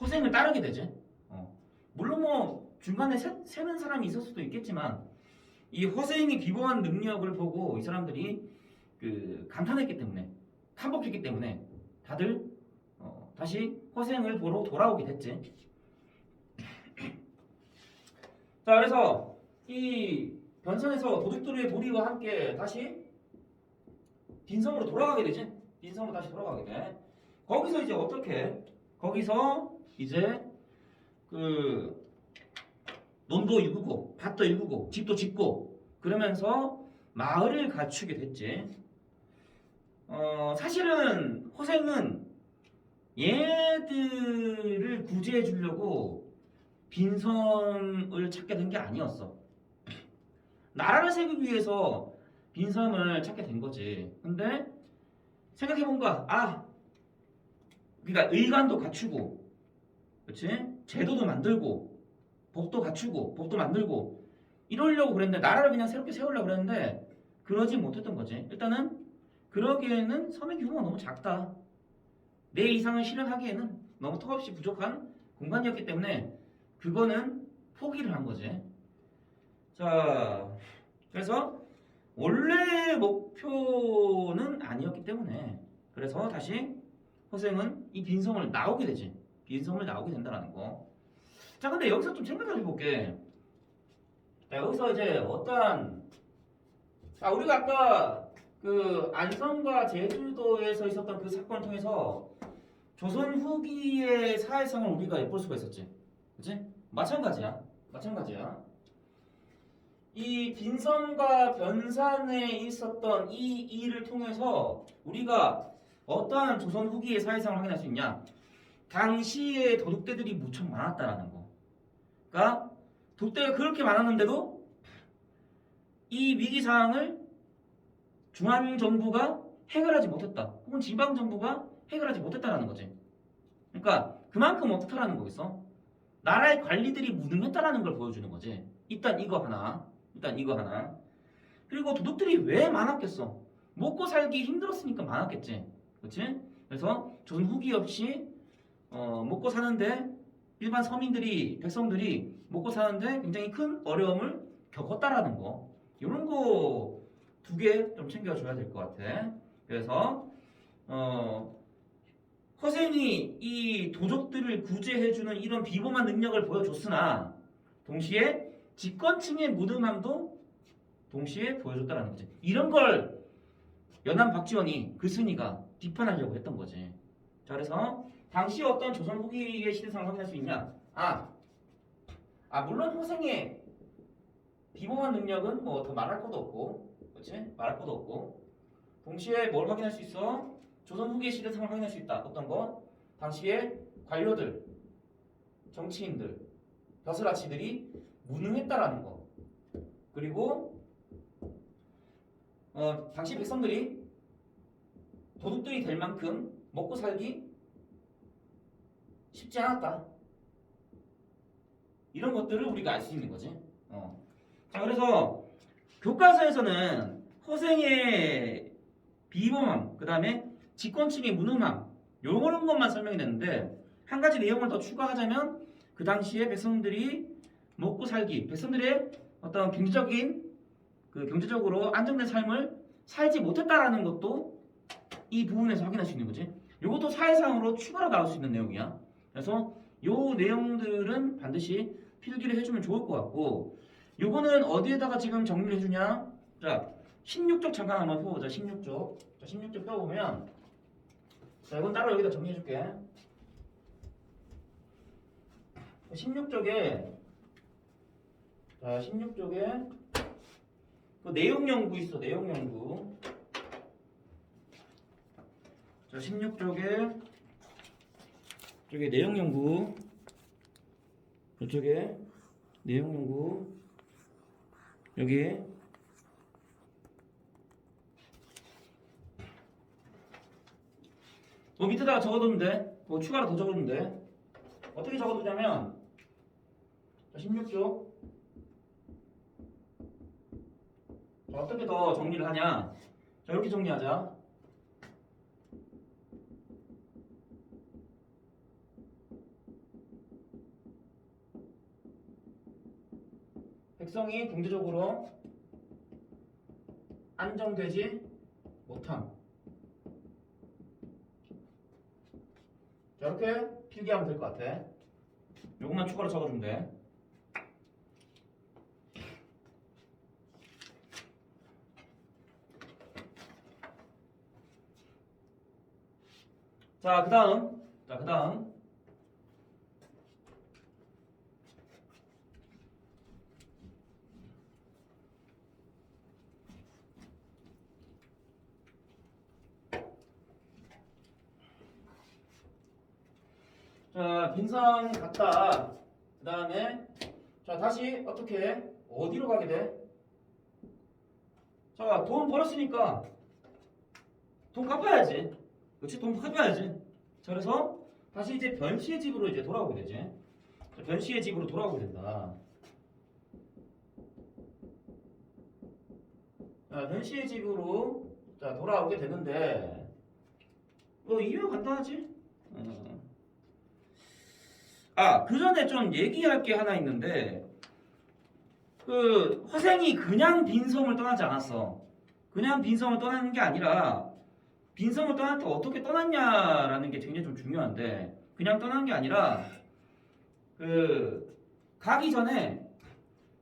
허생을 따르게 되지. 물론 뭐 중간에 새는 사람이 있을 수도 있겠지만 이 허생이 비범한 능력을 보고 이 사람들이 그 감탄했기 때문에 탐복했기 때문에 다들 다시 허생을 보러 돌아오게 됐지. 자, 그래서 이 변산에서 도둑들의 도리와 함께 다시 빈성으로 돌아가게 되지. 빈성으로 다시 돌아가게 돼. 거기서 이제 어떻게? 거기서 이제 그 논도 일구고 밭도 일구고 집도 짓고 그러면서 마을을 갖추게 됐지. 사실은 허생은 얘들을 구제해 주려고 빈섬을 찾게 된 게 아니었어. 나라를 세우기 위해서 빈섬을 찾게 된 거지. 근데 생각해본 거야. 그러니까 의관도 갖추고, 그렇지? 제도도 만들고, 법도 갖추고, 법도 만들고 이러려고 그랬는데 나라를 그냥 새롭게 세우려고 그랬는데 그러지 못했던 거지. 일단은 그러기에는 섬의 규모가 너무 작다. 내 이상을 실현하기에는 너무 턱없이 부족한 공간이었기 때문에 그거는 포기를 한 거지. 자, 그래서 원래 목표는 아니었기 때문에 그래서 다시 허생은 이 빈섬을 나오게 되지. 빈섬을 나오게 된다는 거. 자, 근데 여기서 좀 생각해 볼게. 자, 여기서 이제 우리가 아까 그 안성과 제주도에서 있었던 그 사건을 통해서 조선 후기의 사회상을 우리가 엿볼 수가 있었지. 그치? 마찬가지야. 이 빈섬과 변산에 있었던 이 일을 통해서 우리가 어떠한 조선 후기의 사회상을 확인할 수 있냐? 당시에 도둑대들이 무척 많았다라는 거. 그러니까 도둑대가 그렇게 많았는데도 이 위기 상황을 중앙 정부가 해결하지 못했다. 혹은 지방 정부가 해결하지 못했다라는 거지. 그러니까 그만큼 어떻다라는 거겠어? 나라의 관리들이 무능했다라는 걸 보여주는 거지. 일단 이거 하나. 그리고 도둑들이 왜 많았겠어? 먹고 살기 힘들었으니까 많았겠지. 그렇지? 그래서 조선 후기 없이 먹고 사는데 일반 서민들이 백성들이 먹고 사는데 굉장히 큰 어려움을 겪었다라는 거. 이런 거 두 개 좀 챙겨줘야 될 것 같아. 그래서 허생이 이 도적들을 구제해주는 이런 비범한 능력을 보여줬으나 동시에 집권층의 무능함도 동시에 보여줬다라는 거지. 이런 걸 연안 박지원이 글쓴이가 비판하려고 했던 거지. 자, 그래서 당시 어떤 조선 후기의 시대상을 확인할 수 있냐? 물론 호생의 비범한 능력은 뭐 더 말할 것도 없고, 그렇지? 말할 것도 없고, 동시에 뭘 확인할 수 있어? 조선 후기의 시대상을 확인할 수 있다. 어떤 거? 당시에 관료들, 정치인들, 벼슬아치들이 무능했다라는 거. 그리고 당시 백성들이 도둑들이 될 만큼 먹고 살기 쉽지 않았다. 이런 것들을 우리가 알 수 있는 거지. 자, 그래서 교과서에서는 허생의 비범함, 그 다음에 집권층의 무능함, 요런 것만 설명이 됐는데 한 가지 내용을 더 추가하자면 그 당시에 백성들이 먹고 살기, 백성들의 어떤 경제적으로 안정된 삶을 살지 못했다라는 것도 이 부분에서 확인할 수 있는 거지. 이것도 사회상으로 추가로 나올 수 있는 내용이야. 그래서 요 내용들은 반드시 필기를 해주면 좋을 것 같고, 요거는 어디에다가 지금 정리를 해주냐? 자, 16쪽 잠깐 한번 펴보자. 16쪽. 자, 16쪽 펴보면, 자, 이건 따로 여기다 정리해줄게. 16쪽에, 자, 16쪽에 그 내용 연구 있어. 내용 연구. 자, 16쪽에 저기 내용 연구. 이쪽에 내용 연구. 여기 뭐 밑에다가 적어두면 돼. 뭐 추가로 더 적어두면 돼. 어떻게 적어두냐면, 자, 16쪽. 자, 어떻게 더 정리를 하냐? 자, 이렇게 정리하자. 백성이 경제적으로 안정되지 못함. 자, 이렇게 필기하면 될 것 같아. 요것만 추가로 적어주면 돼. 자, 그 다음. 자, 빈상 갔다. 그 다음에, 자, 다시 어떻게, 어디로 가게 돼? 자, 돈 벌었으니까 돈 갚아야지. 그렇지? 돈 갚아야지. 자, 그래서 다시 이제 변씨의 집으로 이제 돌아오게 되지. 자, 변씨의 집으로 돌아오게 된다. 자, 변씨의 집으로 자, 돌아오게 되는데, 이유가 간단하지? 그 전에 좀 얘기할 게 하나 있는데, 그 허생이 그냥 빈섬을 떠나지 않았어. 그냥 빈섬을 떠나는 게 아니라, 빈섬을 떠날 때 어떻게 떠났냐라는 게 굉장히 좀 중요한데, 그냥 떠난 게 아니라 가기 전에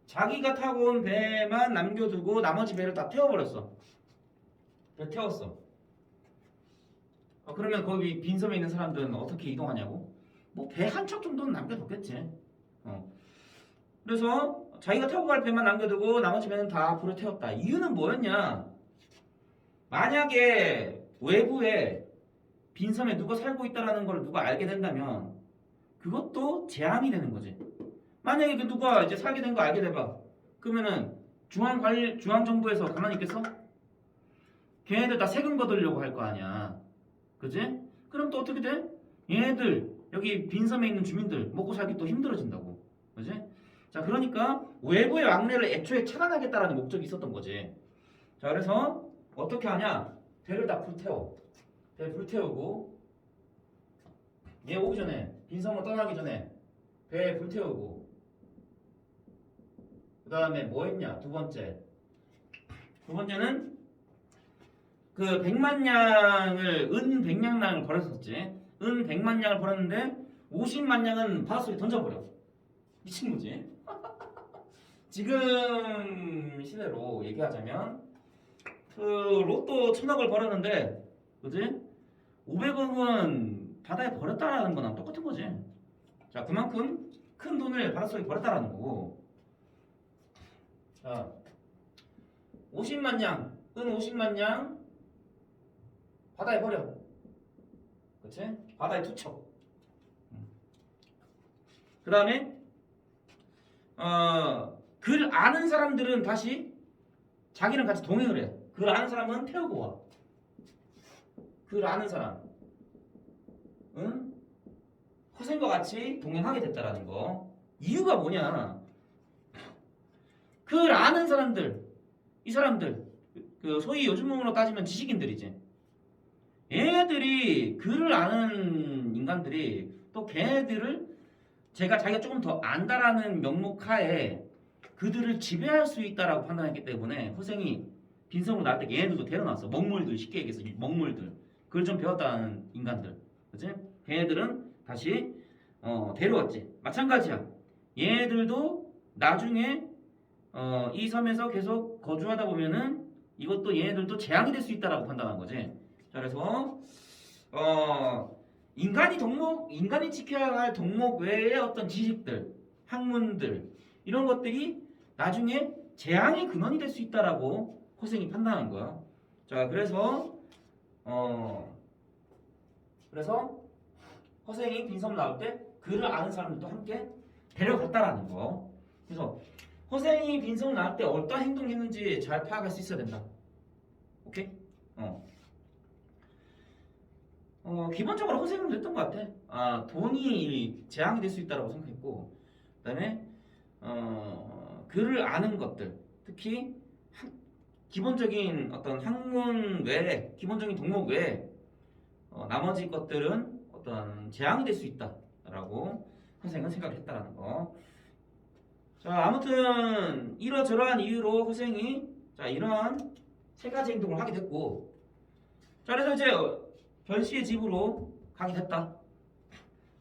자기가 타고 온 배만 남겨두고 나머지 배를 다 태워버렸어. 배 태웠어. 그러면 거기 빈섬에 있는 사람들은 어떻게 이동하냐고? 뭐 배 한 척 정도는 남겨뒀겠지. 그래서 자기가 타고 갈 배만 남겨두고 나머지 배는 다 불을 태웠다. 이유는 뭐였냐? 만약에 외부에 빈섬에 누가 살고 있다라는 걸 누가 알게 된다면 그것도 재앙이 되는 거지. 만약에 그 누가 이제 살게 된 거 알게 돼봐. 그러면은 중앙정부에서 가만히 있겠어? 걔네들 다 세금 거두려고 할 거 아니야. 그지? 그럼 또 어떻게 돼? 얘네들 여기 빈섬에 있는 주민들 먹고 살기 또 힘들어진다고. 그지? 자, 그러니까 외부의 왕래를 애초에 차단하겠다라는 목적이 있었던 거지. 자, 그래서 어떻게 하냐? 배를 다 불태워. 배 불태우고 얘 오기 전에 빈섬으로 떠나기 전에 배 불태우고 그 다음에 뭐 했냐? 두 번째는 그 100만 양을 은 100만 양을 벌었었지. 은 100만 양을 벌었는데 50만 양은 바닷속에 던져버려. 미친 거지. 지금 시대로 얘기하자면 그 로또 1,000억을 벌었는데, 그지? 500억은 바다에 버렸다라는 거랑 똑같은 거지. 자, 그만큼 큰 돈을 바닷속에 버렸다라는 거고. 자, 50만 냥, 은 50만 냥 바다에 버려. 그치? 바다에 투척. 그 다음에 글 아는 사람들은 다시 자기랑 같이 동행을 해. 글 아는 사람은 태우고 와. 글 아는 사람, 응? 허생과 같이 동행하게 됐다라는 거. 이유가 뭐냐? 글 아는 사람들, 이 사람들, 그 소위 요즘으로 따지면 지식인들이지. 얘네들이 글을 아는 인간들이 또 걔네들을 자기가 조금 더 안다라는 명목하에 그들을 지배할 수 있다라고 판단했기 때문에 허생이 빈성으로 나올 때 얘네들도 데려놨어. 먹물들, 쉽게 얘기해서 먹물들. 그걸 좀 배웠다는 인간들. 그치? 걔네들은 다시 데려왔지. 마찬가지야. 얘네들도 나중에 이 섬에서 계속 거주하다 보면은 이것도 얘네들도 재앙이 될 수 있다라고 판단한 거지. 자, 그래서 인간이 지켜야 할 덕목 외의 어떤 지식들, 학문들 이런 것들이 나중에 재앙의 근원이 될 수 있다라고 허생이 판단한 거야. 자, 그래서 허생이 빈섬 나올 때 그를 아는 사람들도 함께 데려갔다라는 거. 그래서 허생이 빈섬 나올 때 어떤 행동했는지 잘 파악할 수 있어야 된다. 오케이? 기본적으로 허생은 그랬던 것 같아. 돈이 재앙이 될 수 있다고 생각했고, 그다음에 글을 아는 것들, 특히 기본적인 어떤 학문 외에, 기본적인 덕목 외에 나머지 것들은 어떤 재앙이 될 수 있다라고 허생은 생각을 했다라는 거. 자, 아무튼 이러저러한 이유로 허생이 이러한 세 가지 행동을 하게 됐고, 자, 그래서 이제 변씨의 집으로 가게 됐다.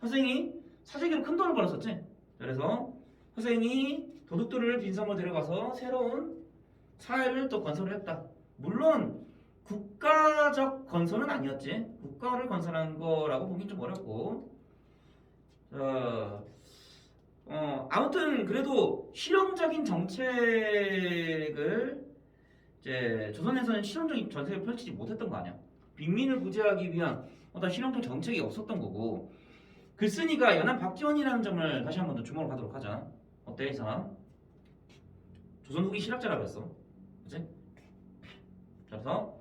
허생이 사재기로 큰 돈을 벌었었지. 그래서 허생이 도둑들을 빈섬으로 데려가서 새로운 사회를 또 건설을 했다. 물론 국가적 건설은 아니었지. 국가를 건설한 거라고 보긴 좀 어렵고. 아무튼 그래도 실용적인 정책을 이제 조선에서는 실용적인 정책을 펼치지 못했던 거 아니야. 빈민을 구제하기 위한 어떤 실용적 정책이 없었던 거고. 글쓴이가 연안 박지원이라는 점을 다시 한 번 더 주목을 하도록 하자. 어때 이 사람? 조선 후기 실학자라고 했어. 그치? 그래서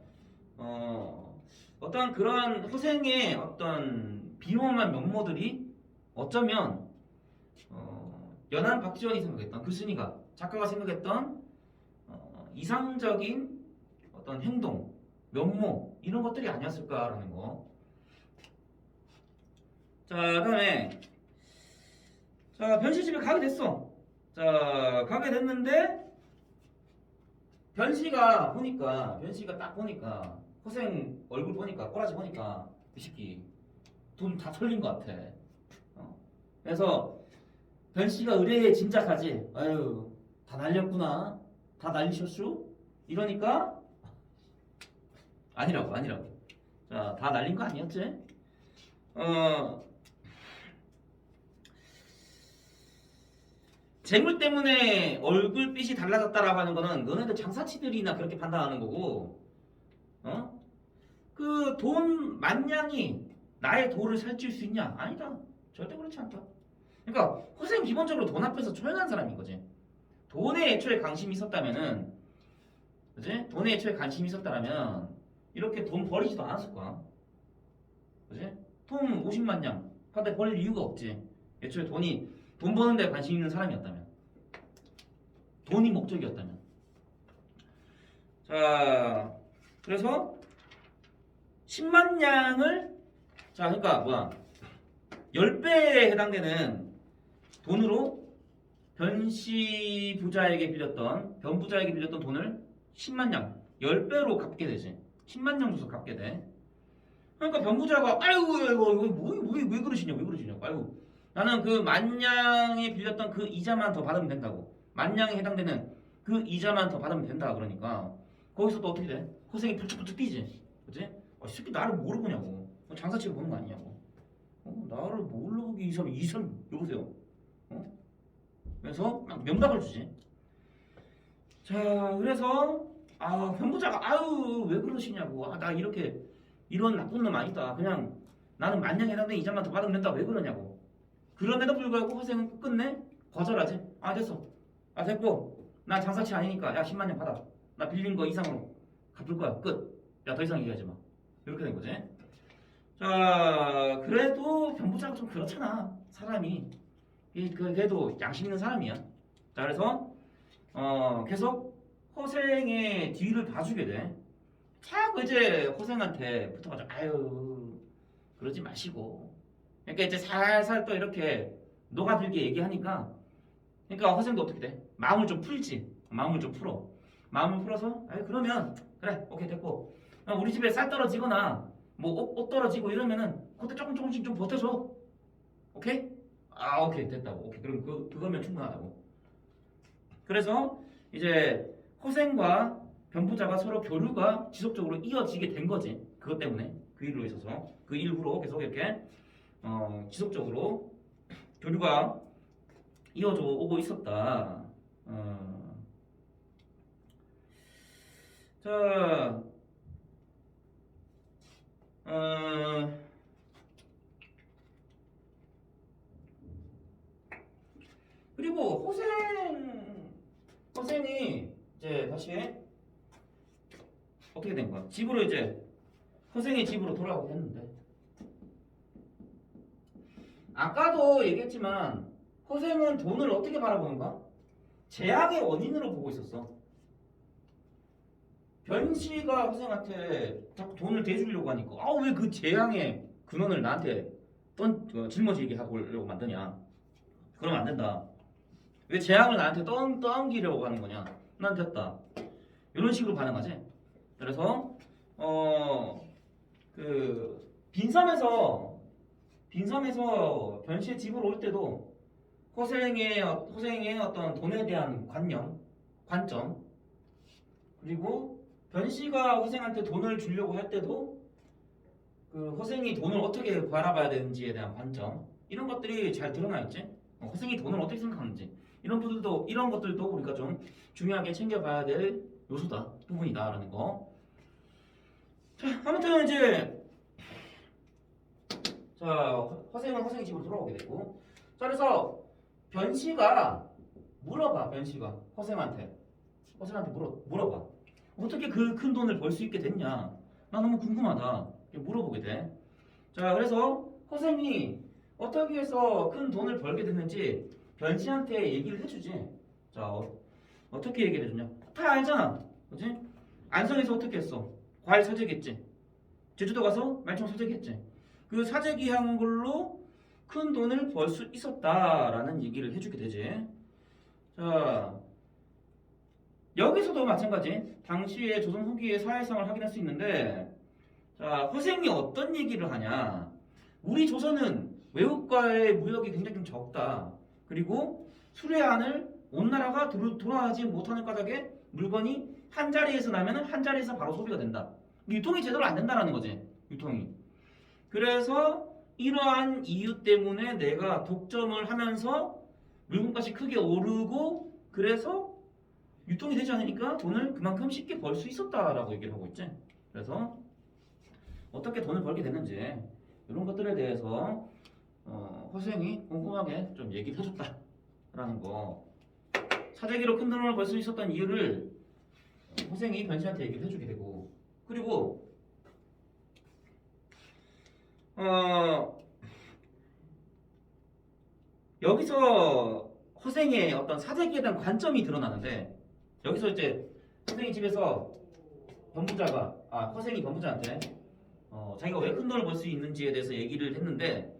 어떤 그러한 허생의 어떤 비범한 면모들이 어쩌면 연안 박지원이 생각했던 글쓴이가 작가가 생각했던 이상적인 어떤 행동, 면모 이런 것들이 아니었을까라는 거. 자, 그다음에 변씨 집에 가게 됐어. 자, 가게 됐는데 변씨가 딱 보니까 허생 얼굴 보니까 꼬라지 보니까 이 새끼 돈 다 털린 것 같아. 그래서 변씨가 의뢰에 짐작하지. 아유, 다 날렸구나. 다 날리셨슈? 이러니까 아니라고. 자, 다 날린 거 아니었지? 재물 때문에 얼굴빛이 달라졌다라고 하는 거는 너네들 장사치들이나 그렇게 판단하는 거고, 그 돈 만냥이 나의 도를 살찔 수 있냐? 아니다. 절대 그렇지 않다. 그러니까 허생 기본적으로 돈 앞에서 조용한 사람인 거지. 돈에 애초에 관심이 있었다면은, 그지? 돈에 애초에 관심이 있었다면 이렇게 돈 버리지도 않았을 거야. 그지? 돈 50만 냥 하다 버릴 이유가 없지. 애초에 돈 버는 데 관심 있는 사람이었다면, 돈이 목적이었다면. 자, 그래서 10만 냥을 그러니까 10배에 해당되는 돈으로 변씨 부자에게 빌렸던 돈을 10만 냥 10배로 갚게 되지. 10만 냥 줘서 갚게 돼. 그러니까 변부자가 아이고 왜 그러시냐고. 아이고, 나는 그 만냥에 빌렸던 그 이자만 더 받으면 된다고. 만냥에 해당되는 그 이자만 더 받으면 된다. 그러니까 거기서 또 어떻게 돼? 허생이 불쭉불쭉 뛰지. 그치? 이 새끼 나를 뭐로 보냐고. 장사치고 보는 거 아니냐고. 나를 뭘로 보기 이 사람 여보세요. 그래서 막 명답을 주지. 자, 그래서 변부자가 아유 왜 그러시냐고. 나 이렇게 이런 나쁜 놈 아니다. 그냥 나는 만냥에 해당되는 이자만 더 받으면 된다. 왜 그러냐고. 그럼에도 불구하고 허생은 끝내 거절하지. 됐어. 됐고 나 장사치 아니니까 야 10만 년 받아. 나 빌린 거 이상으로 갚을 거야. 끝. 야 더 이상 얘기하지 마. 이렇게 된 거지. 자, 그래도 변부자가 좀 그렇잖아. 사람이. 그래도 양심 있는 사람이야. 자, 그래서 계속 허생의 뒤를 봐주게 돼. 자꾸 이제 허생한테 붙어가지고 아유 그러지 마시고. 그러니까 이제 살살 또 이렇게 녹아들게 얘기하니까, 그러니까 허생도 어떻게 돼? 마음을 좀 풀지. 마음을 좀 풀어. 마음을 풀어서 그러면 그래 오케이 됐고 우리 집에 쌀 떨어지거나 뭐 옷 떨어지고 이러면은 그때 조금씩 좀 버텨줘. 오케이? 오케이 됐다고. 오케이 그럼 그거면 충분하다고. 그래서 이제 허생과 변부자가 서로 교류가 지속적으로 이어지게 된 거지. 그것 때문에 그 일로 있어서 그 일부로 계속 이렇게 지속적으로 교류가 이어져 오고 있었다. 자, 그리고 허생이 이제 다시 어떻게 된 거야? 집으로 이제 허생이 집으로 돌아오게 했는데, 아까도 얘기했지만 허생은 돈을 어떻게 바라보는가? 재앙의 원인으로 보고 있었어. 변씨가 허생한테 자꾸 돈을 대주려고 하니까 왜 그 재앙의 근원을 나한테 짊어지게 하려고 만드냐? 그러면 안 된다. 왜 재앙을 나한테 떠넘기려고 하는 거냐? 난 됐다. 이런 식으로 반응하지. 그래서 그 빈섬에서 변씨의 집으로 올 때도 허생의 어떤 돈에 대한 관점, 그리고 변씨가 허생한테 돈을 주려고 할 때도 그 허생이 돈을 어떻게 바라봐야 되는지에 대한 관점, 이런 것들이 잘 드러나 있지. 허생이 돈을 어떻게 생각하는지 이런 것들도 우리가 좀 중요하게 챙겨봐야 될 요소다, 부분이다라는 거. 자, 아무튼 이제 허생은 허생의 집으로 돌아오게 되고, 자, 그래서 변씨가 물어봐. 변씨가 허생한테 물어봐. 어떻게 그 큰 돈을 벌 수 있게 됐냐? 나 너무 궁금하다. 물어보게 돼. 자, 그래서 허생이 어떻게 해서 큰 돈을 벌게 됐는지 변씨한테 얘기를 해주지. 자, 어떻게 얘기를 해주냐? 다 알잖아. 그치? 안성에서 어떻게 했어? 과일 사재기했지. 제주도 가서 말총 사재기했지. 그 사재기 한 걸로 큰 돈을 벌 수 있었다라는 얘기를 해주게 되지. 자, 여기서도 마찬가지. 당시의 조선 후기의 사회상을 확인할 수 있는데, 자, 허생이 어떤 얘기를 하냐? 우리 조선은 외국과의 무역이 굉장히 좀 적다. 그리고 수레안을 온 나라가 돌아가지 못하는 까닭에 물건이 한 자리에서 나면은 한 자리에서 바로 소비가 된다. 유통이 제대로 안 된다라는 거지. 유통이. 그래서 이러한 이유 때문에 내가 독점을 하면서 물건값이 크게 오르고, 그래서 유통이 되지 않으니까 돈을 그만큼 쉽게 벌 수 있었다라고 얘기를 하고 있지. 그래서 어떻게 돈을 벌게 됐는지 이런 것들에 대해서 허생이 꼼꼼하게 좀 얘기를 해줬다라는 거. 사재기로 큰 돈을 벌 수 있었던 이유를 허생이 변씨한테 얘기를 해주게 되고, 그리고 여기서 허생의 어떤 사재기에 대한 관점이 드러나는데, 여기서 이제 허생이 집에서 허생이 변부자한테 자기가 왜 큰 돈을 벌 수 있는지에 대해서 얘기를 했는데,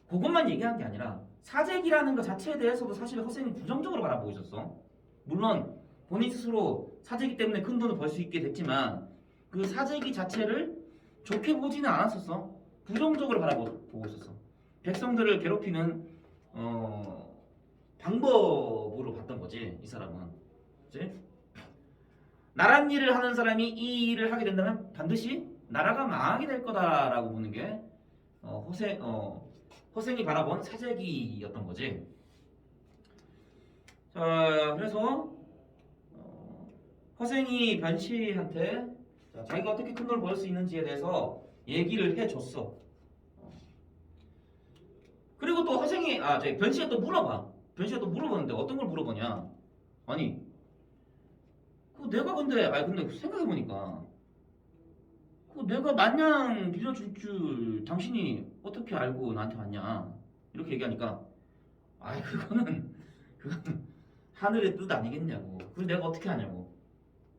그것만 얘기한 게 아니라 사재기라는 것 자체에 대해서도 사실 허생이 부정적으로 바라보고 있었어. 물론 본인 스스로 사재기 때문에 큰 돈을 벌 수 있게 됐지만 그 사재기 자체를 좋게 보지는 않았었어. 부정적으로 바라보고 있었어. 백성들을 괴롭히는 방법으로 봤던 거지 이 사람은. 그치? 나란 일을 하는 사람이 이 일을 하게 된다면 반드시 나라가 망하게 될 거다라고 보는 게 허생이 바라본 사재기였던 거지. 자, 그래서 허생이 변시한테 자기가 어떻게 큰 걸 벌 수 있는지에 대해서 얘기를 해줬어. 그리고 또 허생이 변시가 또 물어봐. 변시가 또 물어보는데 어떤 걸 물어보냐? 아니, 내가 근데 생각해보니까 내가 마냥 빌려줄 줄 당신이 어떻게 알고 나한테 왔냐? 이렇게 얘기하니까 그거는 하늘의 뜻 아니겠냐고. 그걸 내가 어떻게 하냐고.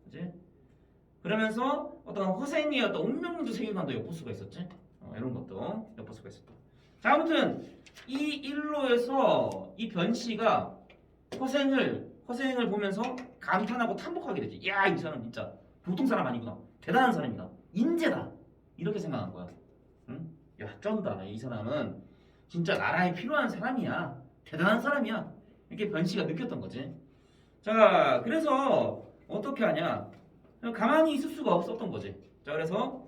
그지? 그러면서 어떤 허생의 어떤 운명론적 세계관도 엿볼 수가 있었지. 이런 것도 엿볼 수가 있었다. 자, 아무튼 이 일로에서 이 변씨가 허생을 보면서 감탄하고 탐복하게 되지. 야, 이 사람 진짜 보통 사람 아니구나. 대단한 사람이다. 인재다. 이렇게 생각한 거야. 응? 야, 쩐다. 이 사람은 진짜 나라에 필요한 사람이야. 대단한 사람이야. 이렇게 변씨가 느꼈던 거지. 자, 그래서 어떻게 하냐? 가만히 있을 수가 없었던 거지. 자, 그래서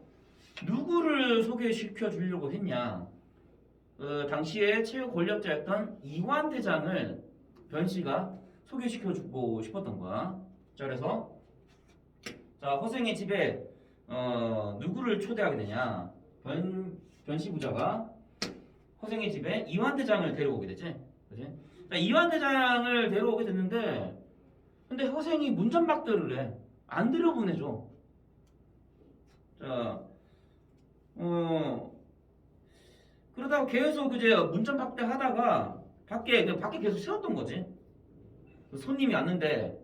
누구를 소개시켜 주려고 했냐? 당시에 최고 권력자였던 이완대장을 변씨가 소개시켜주고 싶었던 거야. 자, 그래서 허생의 집에 누구를 초대하게 되냐? 변씨 부자가 허생의 집에 이완대장을 데려오게 되지. 그치? 자, 이완대장을 데려오게 됐는데, 근데 허생이 문전박대를 해. 안 들여보내줘. 자, 그러다가 계속 이제 문전박대 하다가 밖에 계속 세웠던 거지. 손님이 왔는데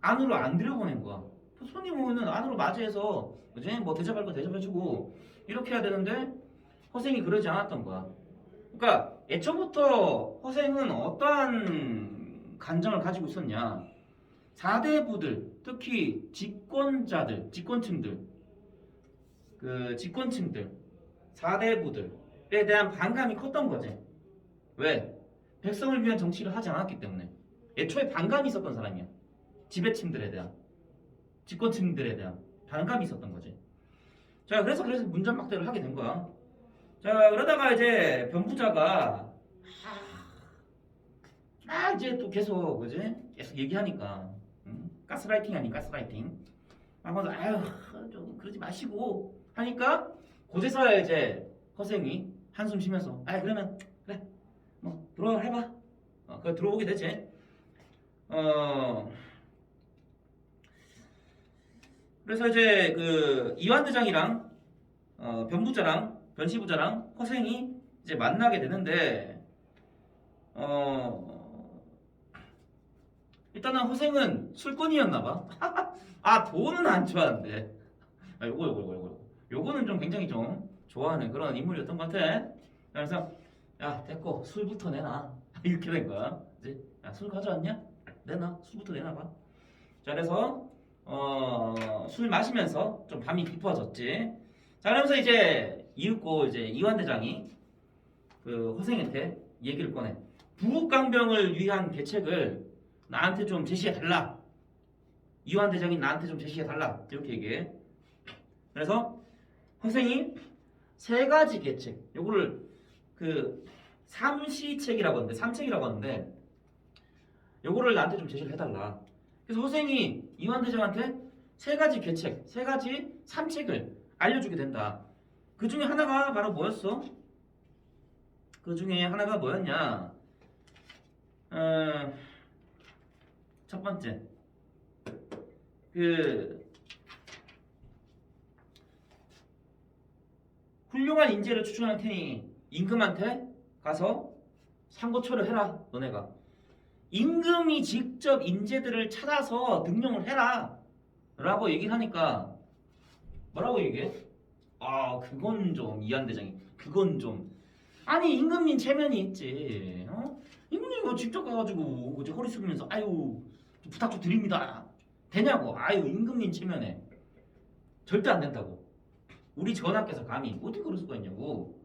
안으로 안 들여보낸 거야. 손님 오면은 안으로 맞이해서 그지? 뭐 대접할 거 대접해주고 이렇게 해야 되는데 허생이 그러지 않았던 거야. 그러니까 애초부터 허생은 어떠한 감정을 가지고 있었냐? 4대부들, 특히 집권자들, 집권층들, 그 집권층들, 4대부들에 대한 반감이 컸던 거지. 왜? 백성을 위한 정치를 하지 않았기 때문에. 애초에 반감이 있었던 사람이야. 지배층들에 대한, 집권층들에 대한 반감이 있었던 거지. 자, 그래서 문전박대를 하게 된 거야. 자, 그러다가 이제 변부자가 이제 또 계속 얘기하니까 가스라이팅 아니 가스라이팅. 하면서 좀 그러지 마시고 하니까 그제서야 이제 허생이 한숨 쉬면서 그러면 그래 뭐 들어와 해봐. 그래 들어오게 되지. 그래서 이제 그 이완대장이랑 변부자랑 변시부자랑 허생이 이제 만나게 되는데 일단은 허생은 술꾼이었나 봐. 돈은 안 좋아하는데 요거는 좀 굉장히 좀 좋아하는 그런 인물이었던 것 같아. 그래서 야 됐고 술부터 내놔 이렇게 된 거야. 그치? 야, 술 가져왔냐? 내놔. 술부터 내놔봐. 자, 그래서 술 마시면서 좀 밤이 깊어졌지. 자, 그러면서 이제 이윽고 이제 이완대장이 그 허생한테 얘기를 꺼내. 부국강병을 위한 대책을 나한테 좀 제시해달라. 이완대장이 나한테 좀 제시해달라. 이렇게 얘기해. 그래서 허생이 3가지 계책, 요거를 그 삼시책이라고 하는데, 삼책이라고 하는데, 요거를 나한테 좀 제시를 해달라. 그래서 허생이 이완대장한테 3가지 계책, 3가지 삼책을 알려주게 된다. 그 중에 하나가 바로 뭐였어? 그 중에 하나가 뭐였냐? 첫 번째, 그 훌륭한 인재를 추천할 테니 임금한테 가서 상고초를 해라. 너네가 임금이 직접 인재들을 찾아서 등용을 해라 라고 얘기를 하니까 뭐라고 얘기해? 그건 좀 이한대장이 그건 좀 아니 임금님 체면이 있지. 임금님 이거 직접 가가지고 이제 허리 숙이면서 부탁 좀 드립니다 되냐고. 임금님 체면에 절대 안 된다고. 우리 전하께서 감히 어떻게 그럴 수가 있냐고.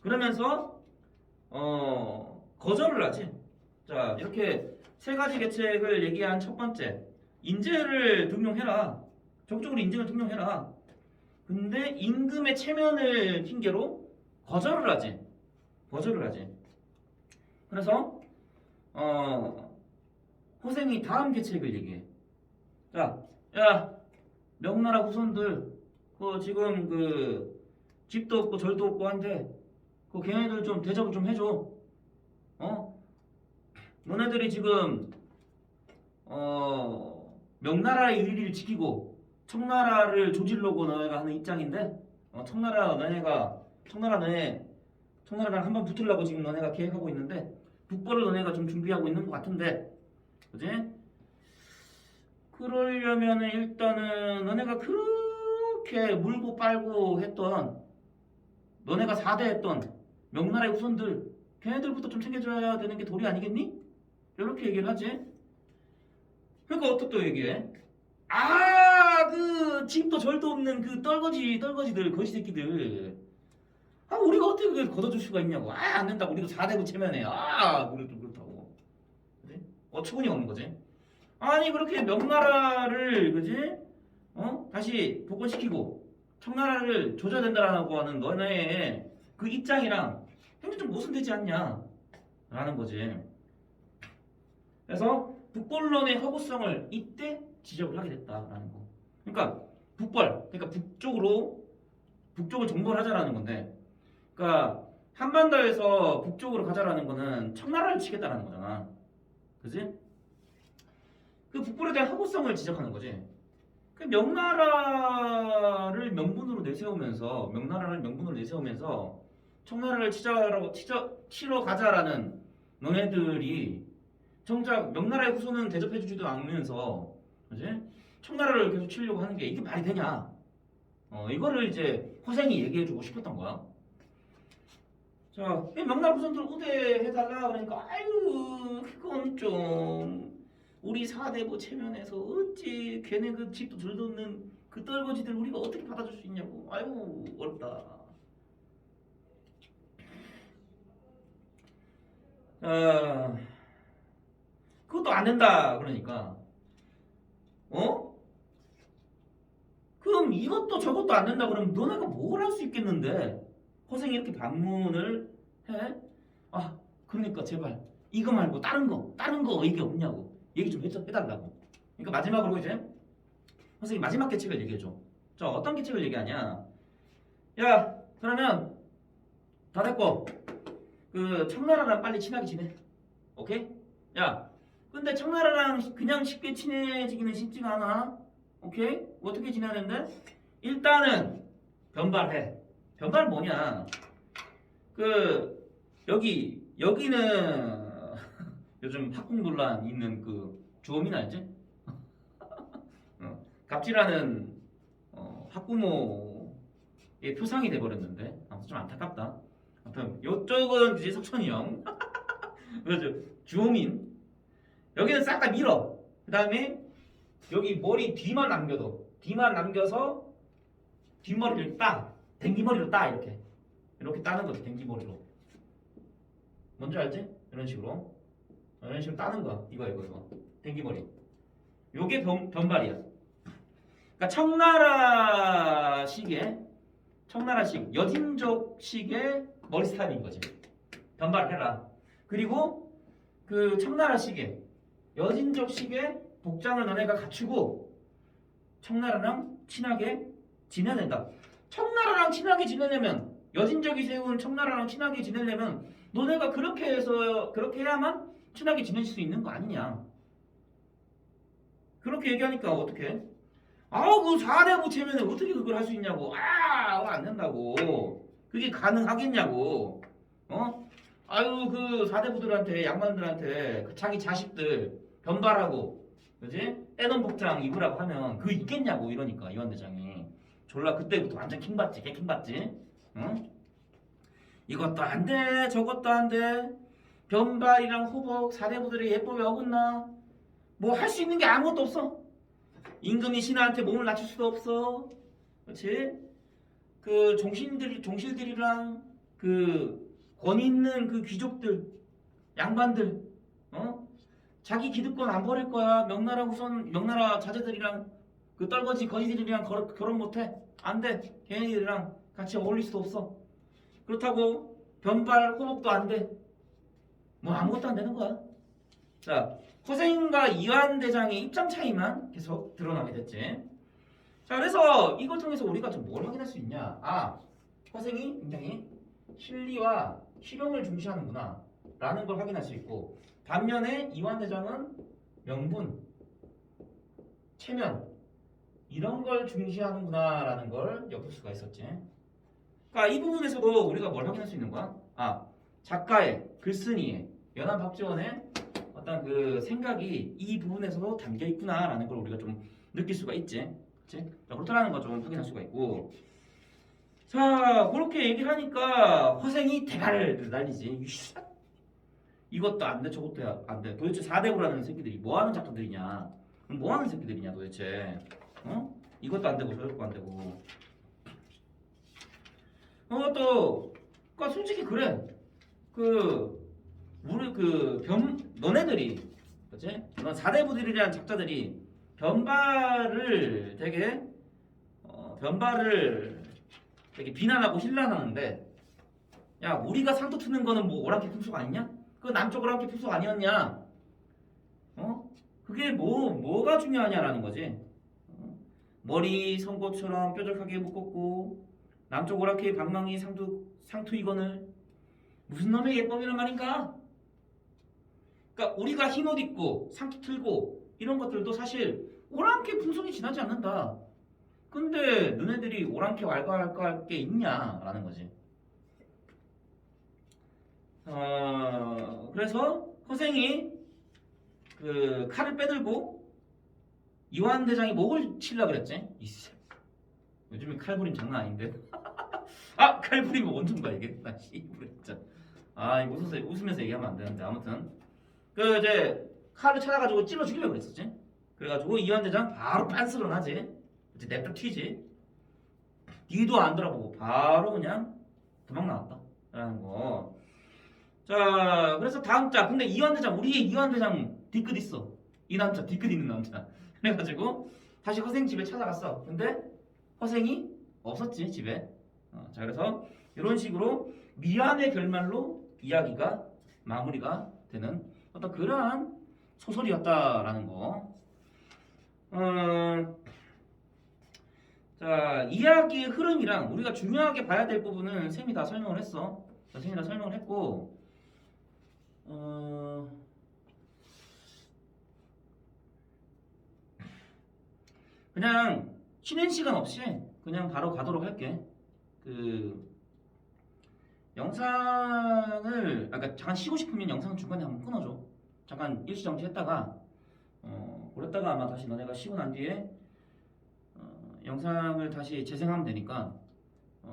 그러면서 거절을 하지. 자, 이렇게 세 가지 계책을 얘기한 첫 번째, 인재를 등용해라. 적극적으로 인재를 등용해라. 근데 임금의 체면을 핑계로 거절을 하지. 거절을 하지. 그래서 호생이 다음 계책을 얘기해. 자, 야, 명나라 후손들, 지금 집도 없고 절도 없고 한데, 걔네들 좀 대접을 좀 해줘. 너네들이 지금 명나라의 의리를 지키고 청나라를 조질려고 너네가 하는 입장인데, 청나라랑 한번 붙으려고 지금 너네가 계획하고 있는데, 북벌을 너네가 좀 준비하고 있는 것 같은데, 그지? 그러려면 일단은 너네가 그렇게 물고 빨고 했던, 너네가 4대 했던 명나라의 후손들, 걔네들부터 좀 챙겨줘야 되는 게 도리 아니겠니? 이렇게 얘기를 하지. 그러니까 어떻게 또 얘기해? 그 집도 절도 없는 그 떨거지들, 거지 새끼들. 우리가 어떻게 그걸 걷어줄 수가 있냐고. 안 된다고. 우리도 4대부 체면해. 그렇다고. 그지? 어처구니가 없는 거지. 아니, 그렇게 명나라를, 그지? 다시 복권시키고 청나라를 조져야 된다라고 하는 너네의 그 입장이랑 굉장히 좀 모순되지 않냐? 라는 거지. 그래서 북벌론의 허구성을 이때 지적을 하게 됐다라는 거. 그러니까 그러니까 북쪽을 정벌 하자라는 건데, 그러니까 한반도에서 북쪽으로 가자라는 거는 청나라를 치겠다라는 거잖아. 그지? 그 북벌에 대한 허구성을 지적하는 거지. 그 명나라를 명분으로 내세우면서 청나라를 치러 가자라는 너네들이 정작 명나라의 후손은 대접해주지도 않으면서, 그지? 청나라를 계속 치려고 하는 게 이게 말이 되냐? 이거를 이제 호생이 얘기해주고 싶었던 거야. 자, 명나라 후손들 우대해달라 그러니까, 그건 좀 우리 4대부 체면에서 어찌 걔네 그 집도 줄도 없는 그 떨거지들 우리가 어떻게 받아줄 수 있냐고. 어렵다. 그것도 안 된다 그러니까, 그럼 이것도 저것도 안 된다 그러면 너네가 뭘 할 수 있겠는데? 호생이 이렇게 반문을 해? 그러니까 제발 이거 말고 다른 거 얘기 없냐고. 얘기 좀 해달라고. 그러니까 마지막으로 이제 선생님 마지막 계책을 얘기해줘. 자, 어떤 계책을 얘기하냐? 야, 그러면 다 됐고 그 청나라랑 빨리 친하게 지내. 오케이? 야, 근데 청나라랑 그냥 쉽게 친해지기는 쉽지가 않아. 오케이? 어떻게 지내야 되는데? 일단은 변발해. 변발 뭐냐? 여기는 요즘 학궁 논란 있는 그 주어민 알지? 갑질하는 학부모의 표상이 돼버렸는데, 아무튼 좀 안타깝다. 아무튼 이쪽은 이제 석천이 형, 그렇죠? 주어민. 여기는 싹 다 밀어. 그 다음에 여기 머리 뒤만 남겨서 뒷머리를 댕기머리로 이렇게 따는 거지. 댕기머리로. 뭔지 알지? 이런 식으로 따는 거야. 이거 댕기머리. 요게 변발이야. 그러니까 청나라식 여진족식의 머리 스타일인 거지. 변발을 해라. 그리고 그 청나라식의 여진족식의 복장을 너네가 갖추고 청나라랑 친하게 지내야 된다. 청나라랑 친하게 지내려면, 여진족이 세운 청나라랑 친하게 지내려면 너네가 그렇게 해야만 친하게 지낼 수 있는 거 아니냐. 그렇게 얘기하니까 어떡해? 그 4대부 체면에 어떻게 그걸 할 수 있냐고. 안 된다고. 그게 가능하겠냐고. 그 4대부들한테, 양반들한테 그 자기 자식들 변발하고, 그지? 떼돈 복장 입으라고 하면 그거 있겠냐고. 이러니까 이완대장이 졸라 그때부터 완전 킹받지. 개킹받지. 이것도 안 돼, 저것도 안 돼. 변발이랑 호복 4대부들의 예법에 어긋나. 뭐 할 수 있는 게 아무것도 없어. 임금이 신하한테 몸을 낮출 수도 없어. 그렇지? 그 종실들이랑 그 권위 있는 그 귀족들, 양반들, 자기 기득권 안 버릴 거야. 명나라 자제들이랑 그 떨거지 거지들이랑 결혼 못해. 안 돼. 걔네들이랑 같이 어울릴 수도 없어. 그렇다고 변발 호복도 안 돼. 뭐 아무것도 안 되는 거야. 자, 허생과 이완 대장의 입장 차이만 계속 드러나게 됐지. 자, 그래서 이걸 통해서 우리가 좀 뭘 확인할 수 있냐? 아, 허생이 굉장히 실리와 실용을 중시하는구나 라는 걸 확인할 수 있고, 반면에 이완 대장은 명분, 체면 이런 걸 중시하는구나 라는 걸 엿볼 수가 있었지. 그러니까 이 부분에서도 우리가 뭘 확인할 수 있는 거야? 아, 작가의 글쓴이의 연암 박지원의 어떤 그 생각이 이 부분에서도 담겨 있구나라는 걸 우리가 좀 느낄 수가 있지. 그치? 자, 그렇다는 거 좀 확인할 수가 있고. 자, 그렇게 얘기를 하니까 허생이 대가를 날리지. 이것도 안 돼, 저것도 안 돼. 도대체 4대고라는 새끼들이 뭐 하는 작가들이냐? 뭐 하는 새끼들이냐 도대체? 이것도 안 되고 저것도 안 되고. 또, 그러니까 솔직히 그래. 우리 너네들이, 그치? 넌 4대부들이라는 작자들이 변발을 되게 비난하고 힐난하는데, 야, 우리가 상도 트는 거는 뭐 오랑캐 풍속 아니냐? 그 남쪽 오랑캐 풍속 아니었냐? 그게 뭐가 중요하냐라는 거지. 머리 송곳처럼 뾰족하게 묶었고 남쪽 오랑캐 방망이 상투 이건을 무슨 놈의 예법이란 말인가? 그러니까 우리가 흰옷 입고 상투 틀고 이런 것들도 사실 오랑캐 풍속이 지나지 않는다. 근데 너네들이 오랑캐 왈가왈가할 게 있냐라는 거지. 그래서 허생이 그 칼을 빼들고 이완 대장이 목을 치려고 그랬지. 요즘에 칼부림 장난 아닌데. 아, 칼부림 원좀 봐 이게. 나 씨부려 진짜. 아, 이거 웃으면서 얘기하면 안 되는데. 아무튼 그 이제 칼을 찾아가지고 찔러 죽이려고 그랬었지. 그래가지고 이완 대장 바로 빤스런 하지. 이제 냅다 튀지. 뒤도 안 돌아보고 바로 그냥 도망 나왔다라는 거. 자, 그래서 다음 자, 근데 이완 대장, 우리의 이완 대장 뒤끝 있어. 이 남자 뒤끝 있는 남자. 그래가지고 다시 허생 집에 찾아갔어. 근데 허생이 없었지 집에. 자, 그래서 이런 식으로 미안의 결말로 이야기가 마무리가 되는 어떤 그러한 소설이었다라는 거. 자, 이야기의 흐름이랑 우리가 중요하게 봐야 될 부분은 쌤이 다 설명을 했어. 쌤이 다 설명을 했고, 그냥 쉬는 시간 없이 그냥 바로 가도록 할게. 그 영상을 아까 잠깐 쉬고 싶으면 영상 중간에 한번 끊어줘. 잠깐 일시정지 했다가 그랬다가 아마 다시 너네가 쉬고 난 뒤에 영상을 다시 재생하면 되니까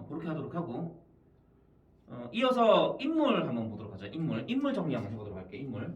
그렇게 하도록 하고 이어서 인물 한번 보도록 하자. 인물 정리 한번 해보도록 할게. 인물.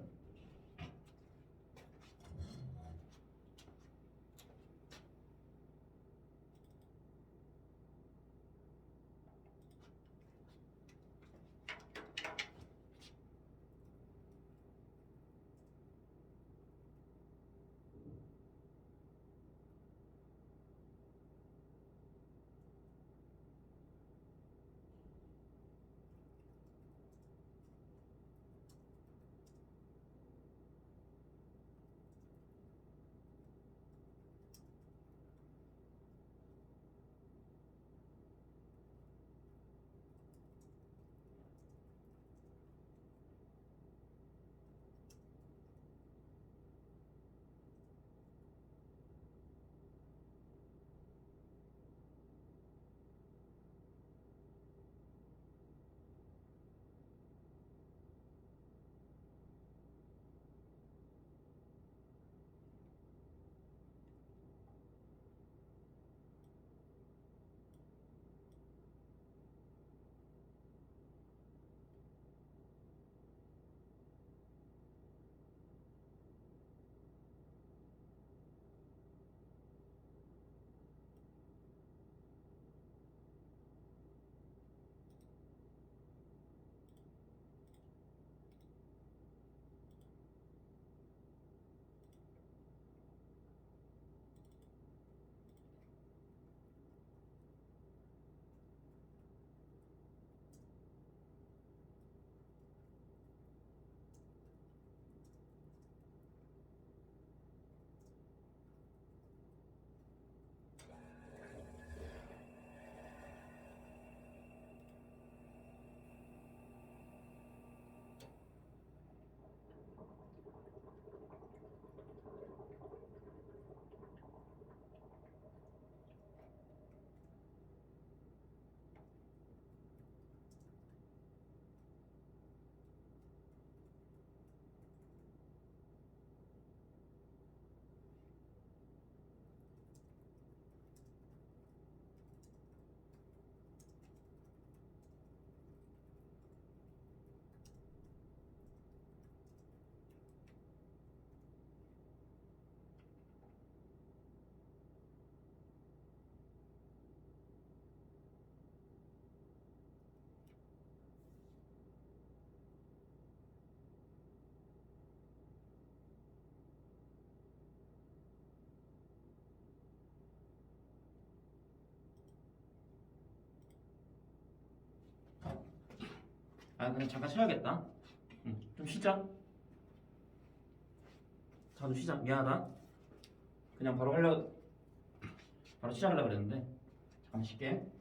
아 그냥 잠깐 쉬어야겠다. 좀 쉬자. 자도 쉬자. 미안하다. 그냥 바로 시작하려고 그랬는데 잠깐 쉴게.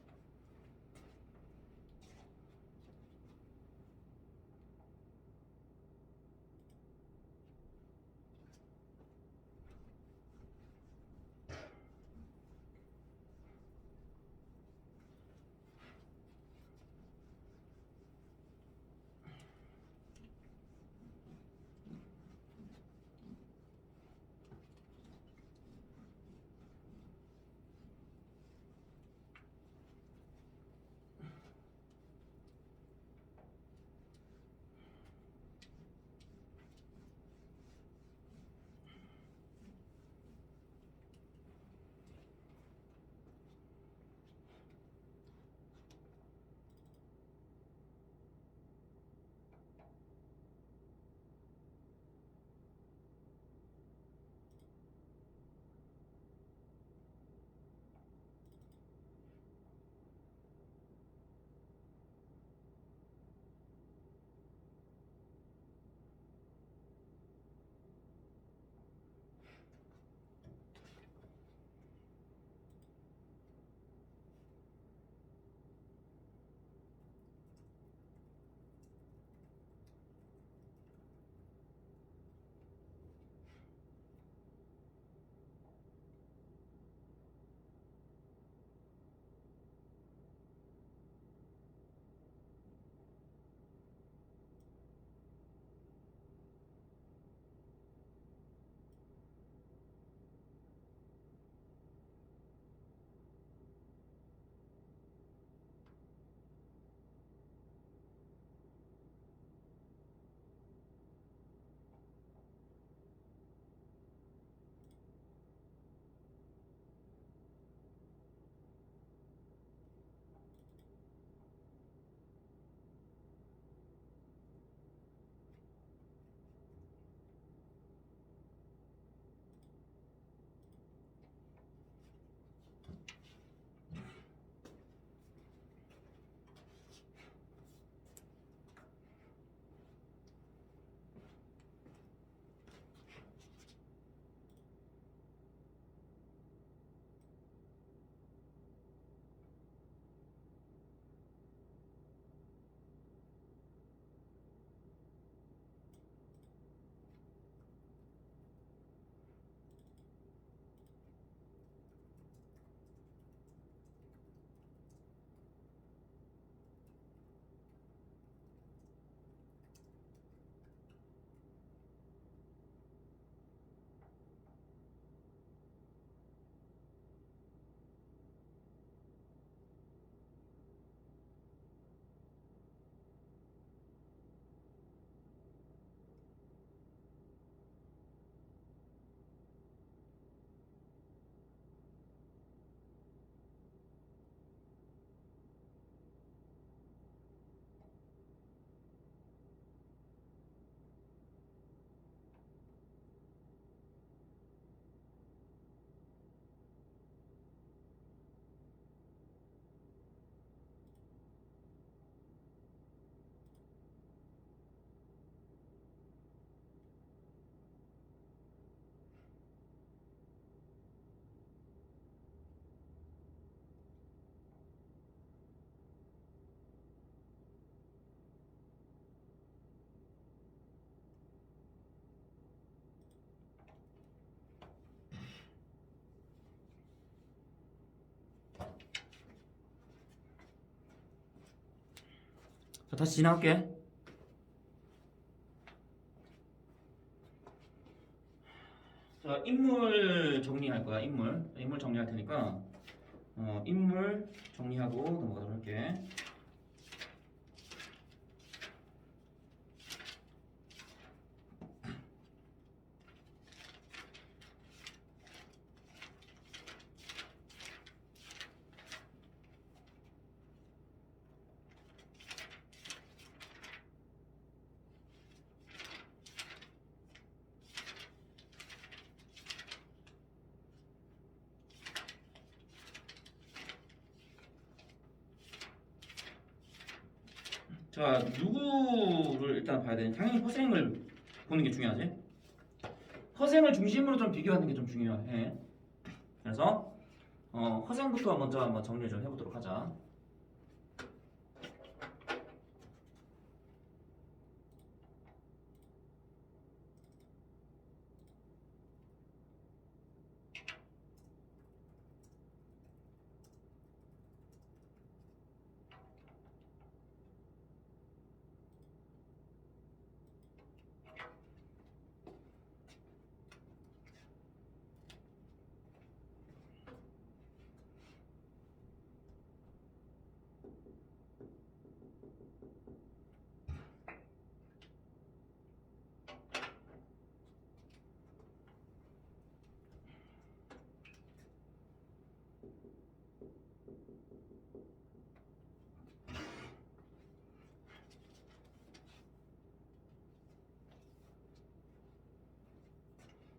자, 다시 진행할게. 자, 인물 정리할 거야. 인물 정리할 테니까 인물 정리하고 넘어가도록 할게. 자, 누구를 일단 봐야 되니? 당연히 허생을 보는 게 중요하지. 허생을 중심으로 좀 비교하는 게 좀 중요해. 그래서 허생부터 먼저 한번 정리 좀 해보도록 하자.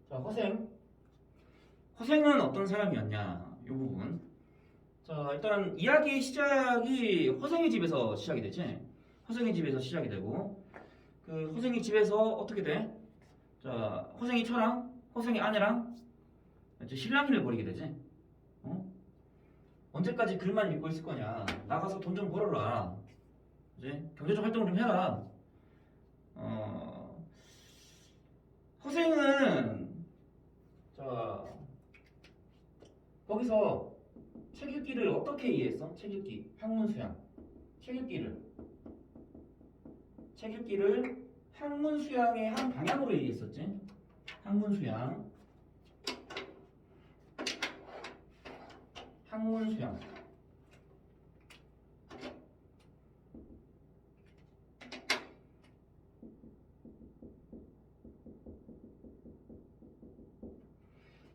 자, 허생은 어떤 사람이었냐? 이 부분. 자, 일단 이야기의 시작이 허생의 집에서 시작이 되지. 허생의 집에서 시작이 되고 그 허생의 집에서 어떻게 돼? 자, 허생이 처랑 허생의 아내랑 이제 실랑이를 벌이게 되지. 어? 언제까지 글만 읽고 있을 거냐? 나가서 돈 좀 벌어라. 이제 경제적 활동을 좀 해라. 허생은 자 거기서 책 읽기를 어떻게 이해했어? 책 읽기, 학문수양. 책 읽기를 학문수양의 한 방향으로 이해했었지. 학문수양.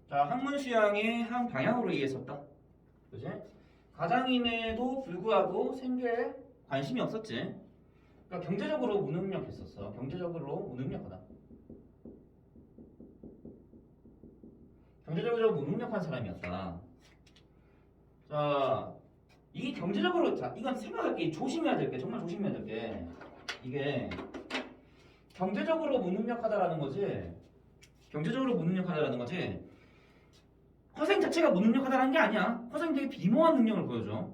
자, 학문수양의 한 방향으로 이해했었다. 그지? 가장임에도 불구하고 생계에 관심이 없었지. 그러니까 경제적으로 무능력했었어. 경제적으로 무능력하다. 경제적으로 무능력한 사람이었다. 자, 이게 경제적으로, 자, 이건 생각할 게 조심해야 될 게, 정말 조심해야 될 게, 이게 경제적으로 무능력하다라는 거지. 경제적으로 무능력하다라는 거지. 허생 자체가 무능력하다는 게 아니야. 허생 되게 비모한 능력을 보여줘.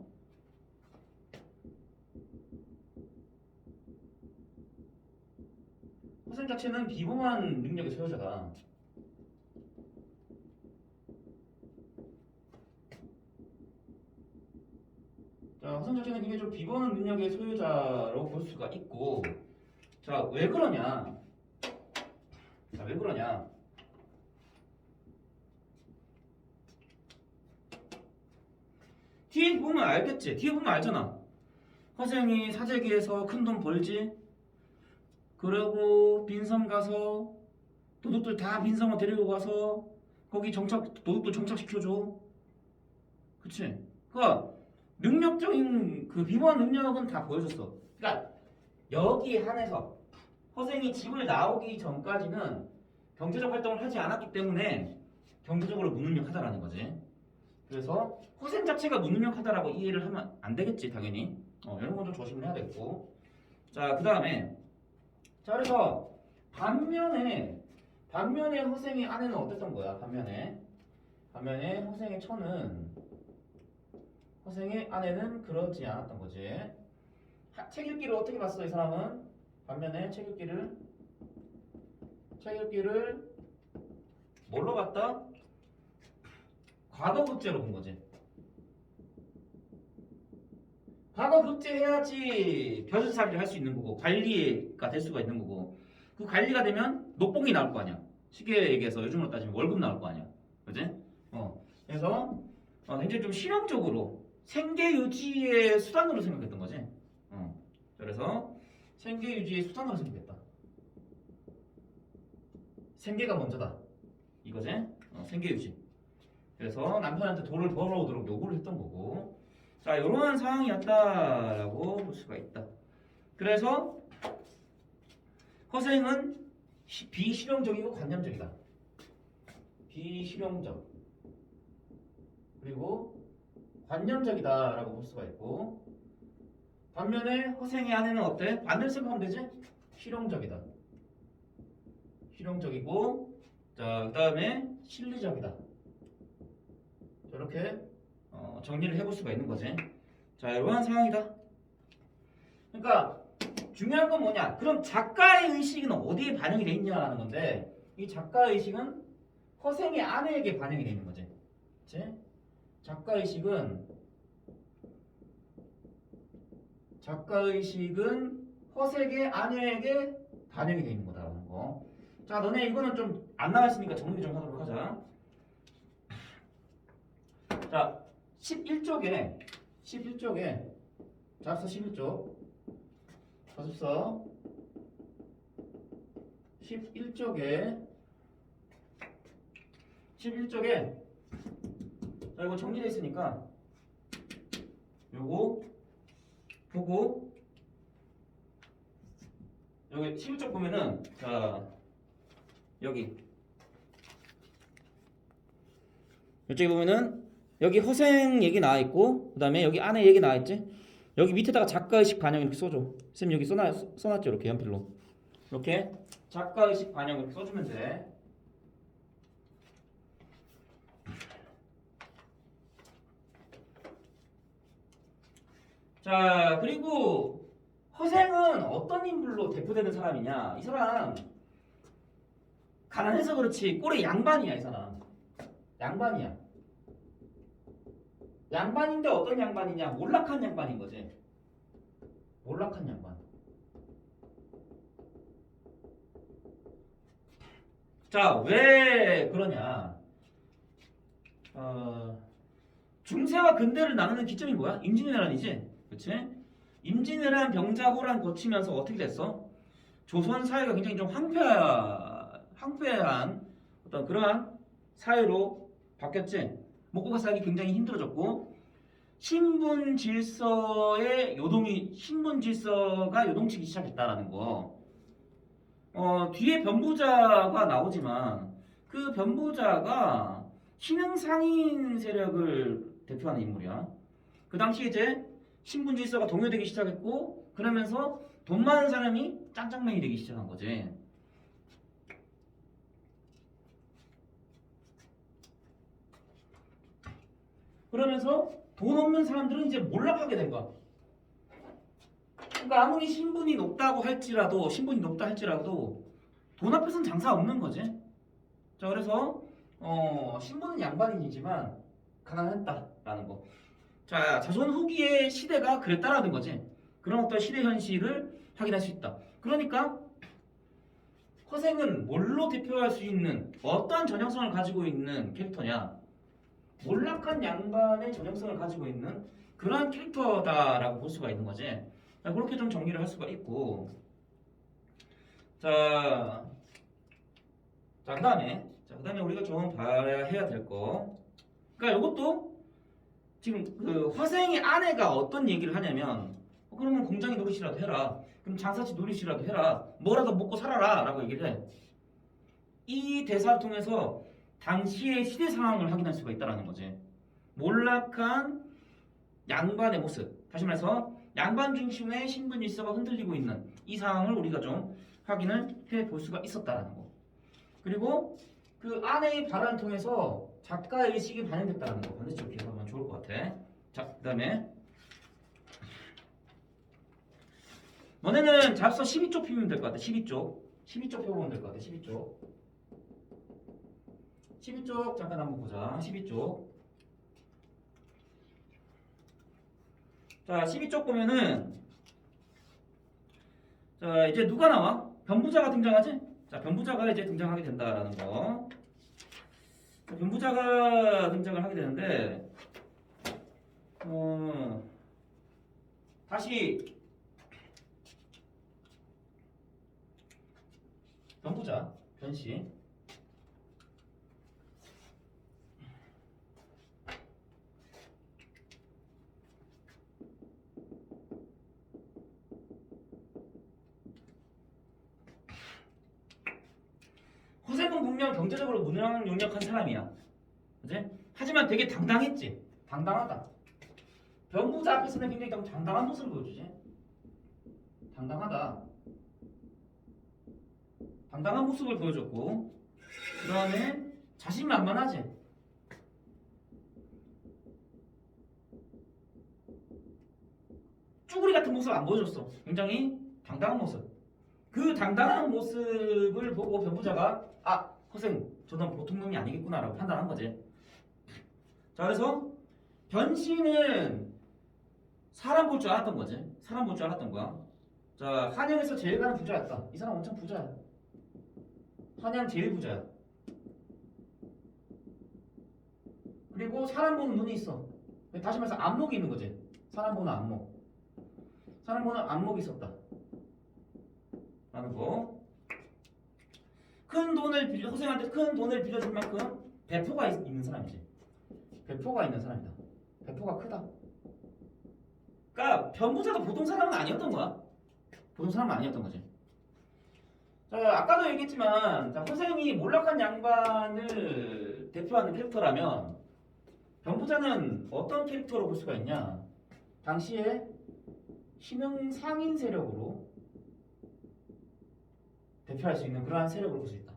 허생 자체는 비범한 능력의 소유자다. 자, 허생 자체는 굉장히 좀 비범한 능력의 소유자로 볼 수가 있고, 자, 왜 그러냐? 뒤에 보면 알겠지? 뒤에 보면 알잖아. 허생이 사재기에서 큰 돈 벌지. 그리고 빈섬 가서 도둑들 다 빈섬을 데리고 가서 거기 도둑들 정착시켜줘. 그치? 그니까 능력적인 그 비범한 능력은 다 보여줬어. 그러니까 여기 한해서 허생이 집을 나오기 전까지는 경제적 활동을 하지 않았기 때문에 경제적으로 무능력하다라는 거지. 그래서 허생 자체가 무능력하다라고 이해를 하면 안 되겠지, 당연히. 이런 건 좀 조심을 해야 되겠고. 자, 그 다음에 자, 그래서 반면에 허생의 아내는 어땠던 거야? 반면에 허생의 아내는 그러지 않았던 거지. 책 읽기를 어떻게 봤어, 이 사람은? 반면에 책 읽기를 뭘로 봤다? 과거 급제로 본 거지. 과거 급제해야지 벼슬살이를 할 수 있는 거고 관리가 될 수가 있는 거고 그 관리가 되면 녹봉이 나올 거 아니야. 쉽게 얘기해서 요즘으로 따지면 월급 나올 거 아니야. 그지? 그래서 굉장히 좀 실용적으로 생계 유지의 수단으로 생각했던 거지. 그래서 생계 유지의 수단으로 생각했다. 생계가 먼저다. 이거지? 생계 유지. 그래서 남편한테 돈을 벌어오도록 요구를 했던 거고. 자, 이러한 상황이었다라고 볼 수가 있다. 그래서 허생은 비실용적이고 관념적이다. 비실용적 그리고 관념적이다라고 볼 수가 있고, 반면에 허생의 아내는 어때? 반대로 생각하면 되지? 실용적이다. 실용적이고, 자, 그 다음에 실리적이다. 이렇게 정리를 해볼 수가 있는 거지. 자, 이러한 상황이다. 그러니까 중요한 건 뭐냐? 그럼 작가의 의식은 어디에 반영이 돼 있냐라는 건데, 이 작가의 의식은 허생의 아내에게 반영이 돼 있는 거지. 그치? 작가의식은 허색의 아내에게 반영이 되어 있는 거다라는 거. 자, 너네 이거는 좀 안 나왔으니까 정리 좀 하도록 하자. 자, 11쪽에 잡서 11쪽 잡서 11쪽에 자, 이거 정리되어 있으니까 요거 보고 여기 11쪽 보면은 자 여기 이쪽에 보면은 여기 허생 얘기 나와 있고 그 다음에 여기 아내 얘기 나와 있지. 여기 밑에다가 작가의식 반영 이렇게 써줘. 쌤 여기 써놨죠 이렇게 연필로 이렇게 작가의식 반영 이렇게 써주면 돼. 자, 그리고 허생은 어떤 인물로 대표되는 사람이냐? 이 사람 가난해서 그렇지 꼴에 양반이야. 이 사람 양반이야. 양반인데 어떤 양반이냐? 몰락한 양반인 거지. 몰락한 양반. 자, 왜 그러냐? 중세와 근대를 나누는 기점이 뭐야? 임진왜란이지. 그치? 임진왜란 병자호란 거치면서 어떻게 됐어? 조선 사회가 굉장히 좀 황폐한 어떤 그러한 사회로 바뀌었지. 먹고 살기 굉장히 힘들어졌고 신분 질서가 요동치기 시작했다라는 거. 뒤에 변부자가 나오지만 그 변부자가 신흥 상인 세력을 대표하는 인물이야. 그 당시 이제 신분 질서가 동요되기 시작했고 그러면서 돈 많은 사람이 짱짱맨이 되기 시작한 거지. 그러면서 돈 없는 사람들은 이제 몰락하게 된 거야. 그러니까 아무리 신분이 높다 할지라도 돈 앞에서는 장사 없는 거지. 자, 그래서 신분은 양반인이지만 가난했다라는 거. 자, 자손 후기의 시대가 그랬다라는 거지. 그런 어떤 시대 현실을 확인할 수 있다. 그러니까 허생은 뭘로 대표할 수 있는 어떠한 전형성을 가지고 있는 캐릭터냐? 몰락한 양반의 전형성을 가지고 있는 그러한 캐릭터다라고 볼 수가 있는 거지. 자, 그렇게 좀 정리를 할 수가 있고. 그다음에 우리가 좀 봐야 해야 될 거. 그러니까 이것도 지금 그 허생의 아내가 어떤 얘기를 하냐면 그러면 공장에 노릇이라도 해라. 그럼 장사치 노릇이라도 해라. 뭐라도 먹고 살아라라고 얘기를 해. 이 대사를 통해서 당시의 시대 상황을 확인할 수가 있다는 거지. 몰락한 양반의 모습. 다시 말해서 양반 중심의 신분 질서가 흔들리고 있는 이 상황을 우리가 좀 확인을 해볼 수가 있었다는 거. 그리고 그 아내의 발언을 통해서 작가의 의식이 반영됐다는 거. 반드시 이렇게 해보면 좋을 것 같아. 자, 그 다음에 너네는 잡서 12쪽 피우면 될 것 같아. 12쪽 펴보면 될 것 같아. 12쪽 잠깐 한번 보자. 12쪽. 자, 12쪽 보면은 자, 이제 누가 나와? 변부자가 등장하지? 자, 변부자가 이제 등장하게 된다라는 거. 자, 변부자가 등장을 하게 되는데 다시 변부자 변씨. 허생은 분명 경제적으로 무능력한 사람이야. 그치? 하지만 되게 당당했지. 당당하다. 변부자 앞에서는 굉장히 당당한 모습을 보여주지. 당당하다. 당당한 모습을 보여줬고, 그 다음에 자신만만하지. 쭈구리 같은 모습 안 보여줬어. 굉장히 당당한 모습. 그 당당한 모습을 보고 변부자가 허생, 저는 보통 놈이 아니겠구나라고 판단한 거지. 자, 그래서 변신은 사람 볼 줄 알았던 거지. 사람 볼 줄 알았던 거야. 자, 한양에서 제일 가는 부자였다. 이 사람 엄청 부자야. 한양 제일 부자야. 그리고 사람 보는 눈이 있어. 다시 말해서 안목이 있는 거지. 사람 보는 안목. 사람 보는 안목이 있었다. 라는 거. 허생한테 큰 돈을 빌려줄 만큼 배포가 있는 사람이지. 배포가 있는 사람이다. 배포가 크다. 그러니까 변부자도 보통 사람은 아니었던 거야. 보통 사람은 아니었던 거지. 자, 아까도 얘기했지만, 자, 허생이 몰락한 양반을 대표하는 캐릭터라면 변부자는 어떤 캐릭터로 볼 수가 있냐? 당시에 신흥 상인 세력으로 대표할 수 있는 그러한 세력으로 볼 수 있다.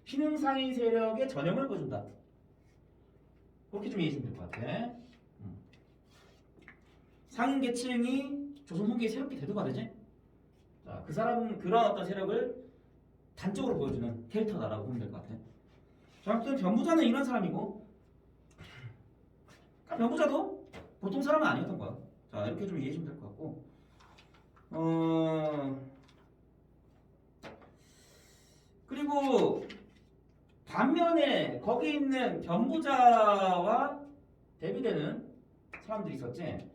신흥 상인 세력의 전형을 보여준다. 그렇게 좀 이해해 주면 될 것 같아. 상인 계층이 조선 후기에 새롭게 대두가 되지? 자, 그런 어떤 세력을 단적으로 보여주는 캐릭터다라고 보면 될 것 같아. 자, 아무튼 변부자는 이런 사람이고, 변부자도 보통 사람은 아니었던 거야. 자, 이렇게 좀 이해해 주면 될 것 같고, 그리고 반면에 거기 있는 변부자와 대비되는 사람들이 있었지.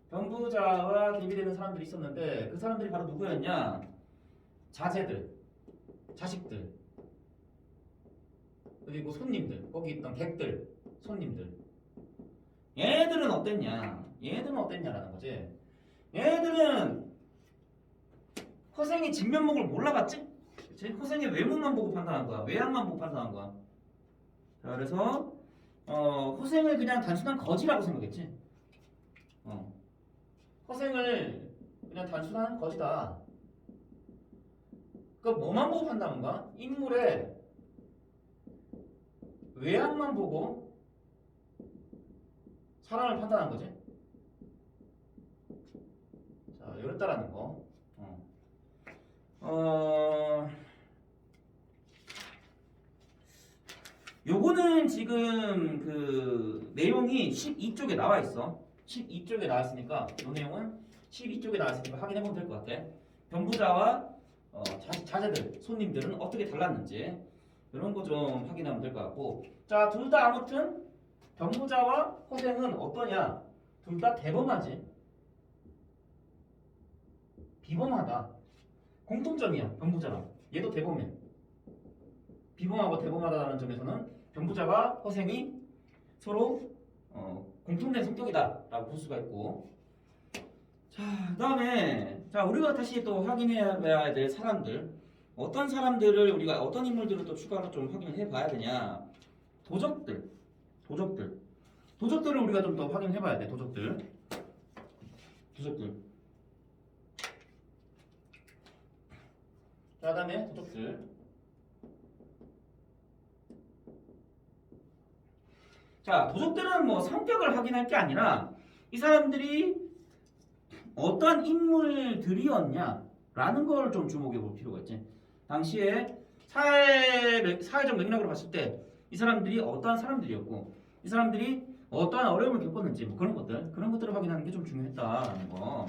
변부자와 대비되는 사람들이 있었는데 그 사람들이 바로 누구였냐? 자제들, 자식들, 그리고 손님들, 거기 있던 객들, 손님들. 얘들은 어땠냐라는 거지. 얘들은 허생이 진면목을 몰라봤지? 그치? 허생의 외모만 보고 판단한 거야. 외양만 보고 판단한 거야. 자, 그래서 허생을 그냥 단순한 거지라고 생각했지. 허생을 그냥 단순한 거지다. 그러니까 뭐만 보고 판단한 거야? 인물의 외양만 보고 사람을 판단한 거지. 자, 이랬다라는 거. 요거는 지금 그 내용이 12쪽에 나와 있어. 12쪽에 나와 있으니까 이 내용은 12쪽에 나와 있으니까 확인해 보면 될 것 같아. 변부자와 자제들, 손님들은 어떻게 달랐는지 이런 거 좀 확인하면 될 것 같고. 자, 둘 다 아무튼 변부자와 허생은 어떠냐? 둘 다 대범하지. 비범하다. 공통점이야. 변부자랑 얘도 대범해. 비범하고 대범하다는 점에서는 변부자와 허생이 서로 공통된 성격이다라고 볼 수가 있고. 자, 그다음에 우리가 다시 또 확인해야 될 사람들, 어떤 사람들을 우리가 어떤 인물들을 또 추가로 좀 확인을 해봐야 되냐? 도적들을 우리가 좀 더 확인해봐야 돼. 도적들. 자, 그다음에 도적들. 자, 도적들은 뭐 성격을 확인할 게 아니라 이 사람들이 어떤 인물들이었냐라는 걸 좀 주목해 볼 필요가 있지. 당시에 사회적 맥락으로 봤을 때 이 사람들이 어떠한 사람들이었고 이 사람들이 어떠한 어려움을 겪었는지 뭐 그런 것들을 확인하는 게 좀 중요했다라는 거.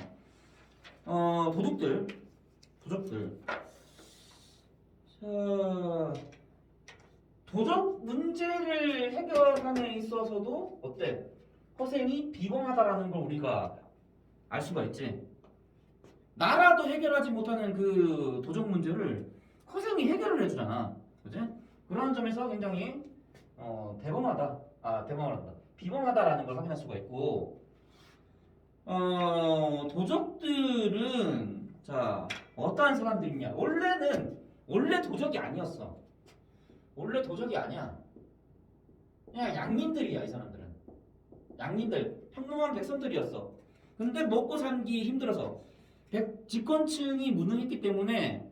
도적들. 자, 도적 문제를 해결함에 있어서도 어때? 허생이 비범하다라는 걸 우리가 알 수가 있지. 나라도 해결하지 못하는 그 도적 문제를 허생이 해결을 해주잖아. 그지? 그런 점에서 굉장히 비범하다라는 걸 확인할 수가 있고, 도적들은 자 어떠한 사람들이냐? 원래 도적이 아니었어. 원래 도적이 아니야. 그냥 양민들이야. 이 사람들은 양민들, 평범한 백성들이었어. 근데 먹고 살기 힘들어서 집권층이 무능했기 때문에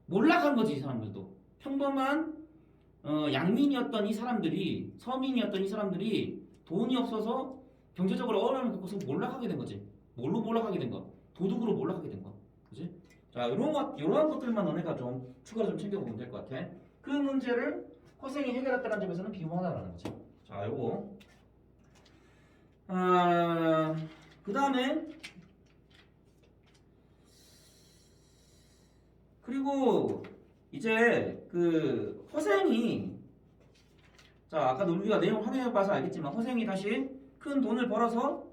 몰락한 거지 이 사람들도. 평범한 양민이었던 이 사람들이 서민이었던 이 사람들이 돈이 없어서 경제적으로 어려움을 겪어서 몰락하게 된 거지. 뭘로 몰락하게 된 거? 도둑으로 몰락하게 된 거. 그지? 자, 이런 것들만 너네가 좀 추가로 좀 챙겨보면 될 것 같아. 그 문제를 허생이 해결했다는 점에서는 비무하다라는 거지. 자, 요거. 그 다음에 그리고 이제 그 허생이 자 아까도 우리가 내용 확인해봐서 알겠지만 허생이 다시 큰 돈을 벌어서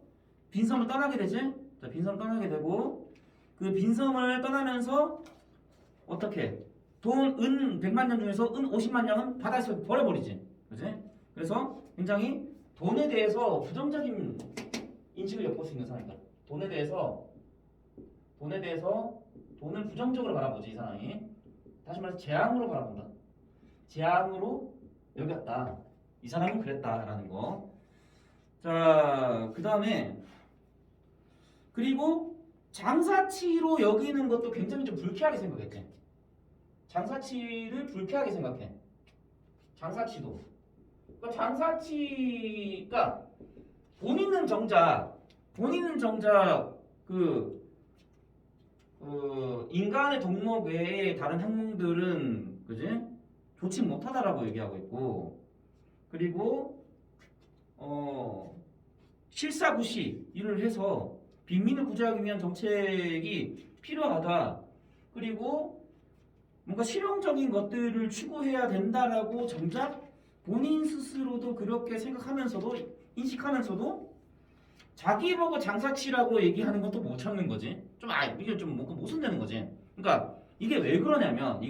빈섬을 떠나게 되지. 자 빈섬을 떠나게 되고 그 빈섬을 떠나면서 어떻게 은 100만 년 중에서 은 50만 년은 바다에서 버려버리지. 그지? 그래서 굉장히 돈에 대해서 부정적인 인식을 엿볼 수 있는 사람이다. 돈에 대해서 돈을 부정적으로 바라보지 이 사람이. 다시 말해서 재앙으로 바라본다. 재앙으로 여겼다. 이 사람은 그랬다라는 거. 자, 그 다음에 그리고 장사치로 여기는 것도 굉장히 좀 불쾌하게 생각했지. 장사치를 불쾌하게 생각해. 장사치도. 그러니까 장사치가 본인은 정작 인간의 덕목 외에 다른 학문들은 그지? 좋지 못하다라고 얘기하고 있고 그리고 실사구시 일을 해서 빈민을 구제하기 위한 정책이 필요하다. 그리고 뭔가 실용적인 것들을 추구해야 된다라고 정작 본인 스스로도 그렇게 생각하면서도 인식하면서도 자기 보고 장사치라고 얘기하는 것도 못 참는 거지. 이게 좀 뭔가 모순되는 거지. 그러니까 이게 왜 그러냐?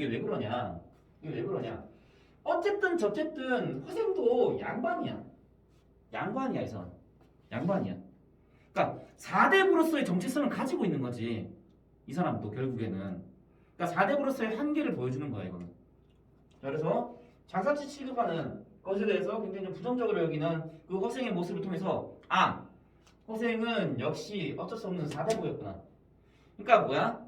어쨌든 저쨌든 허생도 양반이야 이 사람. 양반이야. 그러니까 4대부로서의 정체성을 가지고 있는 거지. 이 사람도 결국에는. 그러니까 4대부로서의 한계를 보여주는 거야 이거는. 자, 그래서 장사치 취급하는 것에 대해서 굉장히 좀 부정적으로 여기는 그 허생의 모습을 통해서 허생은 역시 어쩔 수 없는 4대부였구나. 그러니까 뭐야?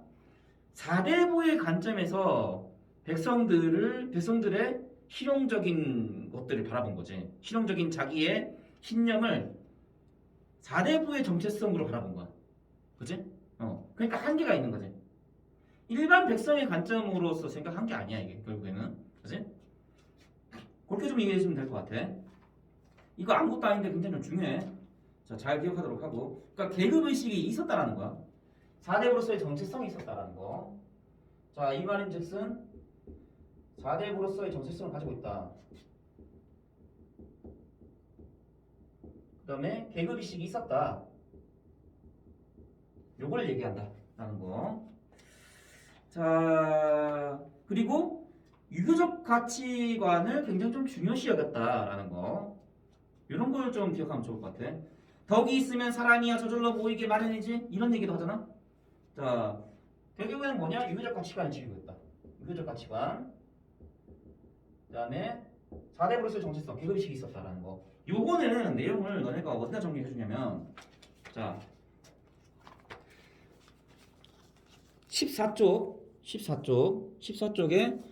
4대부의 관점에서 백성들의 실용적인 것들을 바라본 거지. 실용적인 자기의 신념을 4대부의 정체성으로 바라본 거야. 그치? 그러니까 한계가 있는 거지. 일반 백성의 관점으로서 생각한 게 아니야 이게 결국에는. 그치? 그렇게 좀 이해해 주면 될 것 같아. 이거 아무것도 아닌데 굉장히 좀 중요해. 자, 잘 기억하도록 하고. 그러니까 계급의식이 있었다라는 거야. 4대부로서의 정체성이 있었다라는 거. 자, 이 말인즉슨 4대부로서의 정체성을 가지고 있다. 그 다음에 계급의식이 있었다. 요걸 얘기한다라는 거. 자, 그리고 유교적 가치관을 굉장히 좀 중요시 여겼다라는 거. 이런 걸 좀 기억하면 좋을 것 같아. 덕이 있으면 사람이야 저절로 모이게 마련이지. 이런 얘기도 하잖아. 자, 결국에는 뭐냐? 유교적 가치관을 지키고 있다. 유교적 가치관. 그 다음에 4대부로서의 정체성, 계급의식이 있었다라는 거. 요거는 내용을 너네가 어디다 정리해 주냐면 자 14쪽에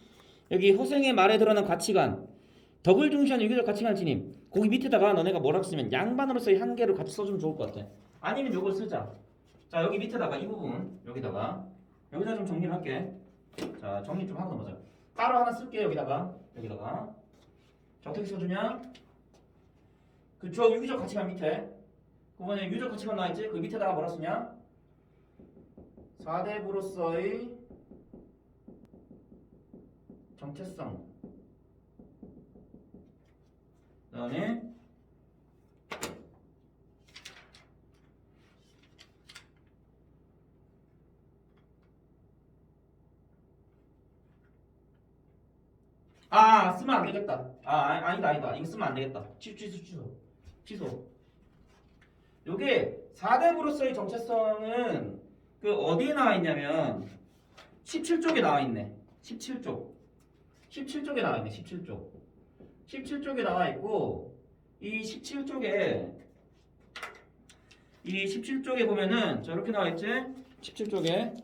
여기 허생의 말에 드러난 가치관 덕을 중시하는 유교적 가치관 진입 거기 밑에다가 너네가 뭐라고 쓰면 양반으로서의 한계를 같이 써주면 좋을 것 같아. 아니면 요걸 쓰자. 자 여기 밑에다가 이 부분 여기다 좀 정리를 할게. 자 정리 좀 하고 넘어가자. 따로 하나 쓸게. 여기다가 자 어떻게 써주냐? 그저 유교적 가치관 밑에 그거는 유교적 가치관 나와있지? 그 밑에다가 뭐라 쓰냐? 4대부로서의 정체성 그 다음에 쓰면 안 되겠다. 아니다. 이거 쓰면 안 되겠다. 취소. 요게 4대부로서의 정체성은 그 어디에 나와 있냐면 17쪽에 나와 있네. 17쪽에 나와 있네. 17쪽에 나와 있고 이 17쪽에 보면은 저렇게 나와 있지? 17쪽에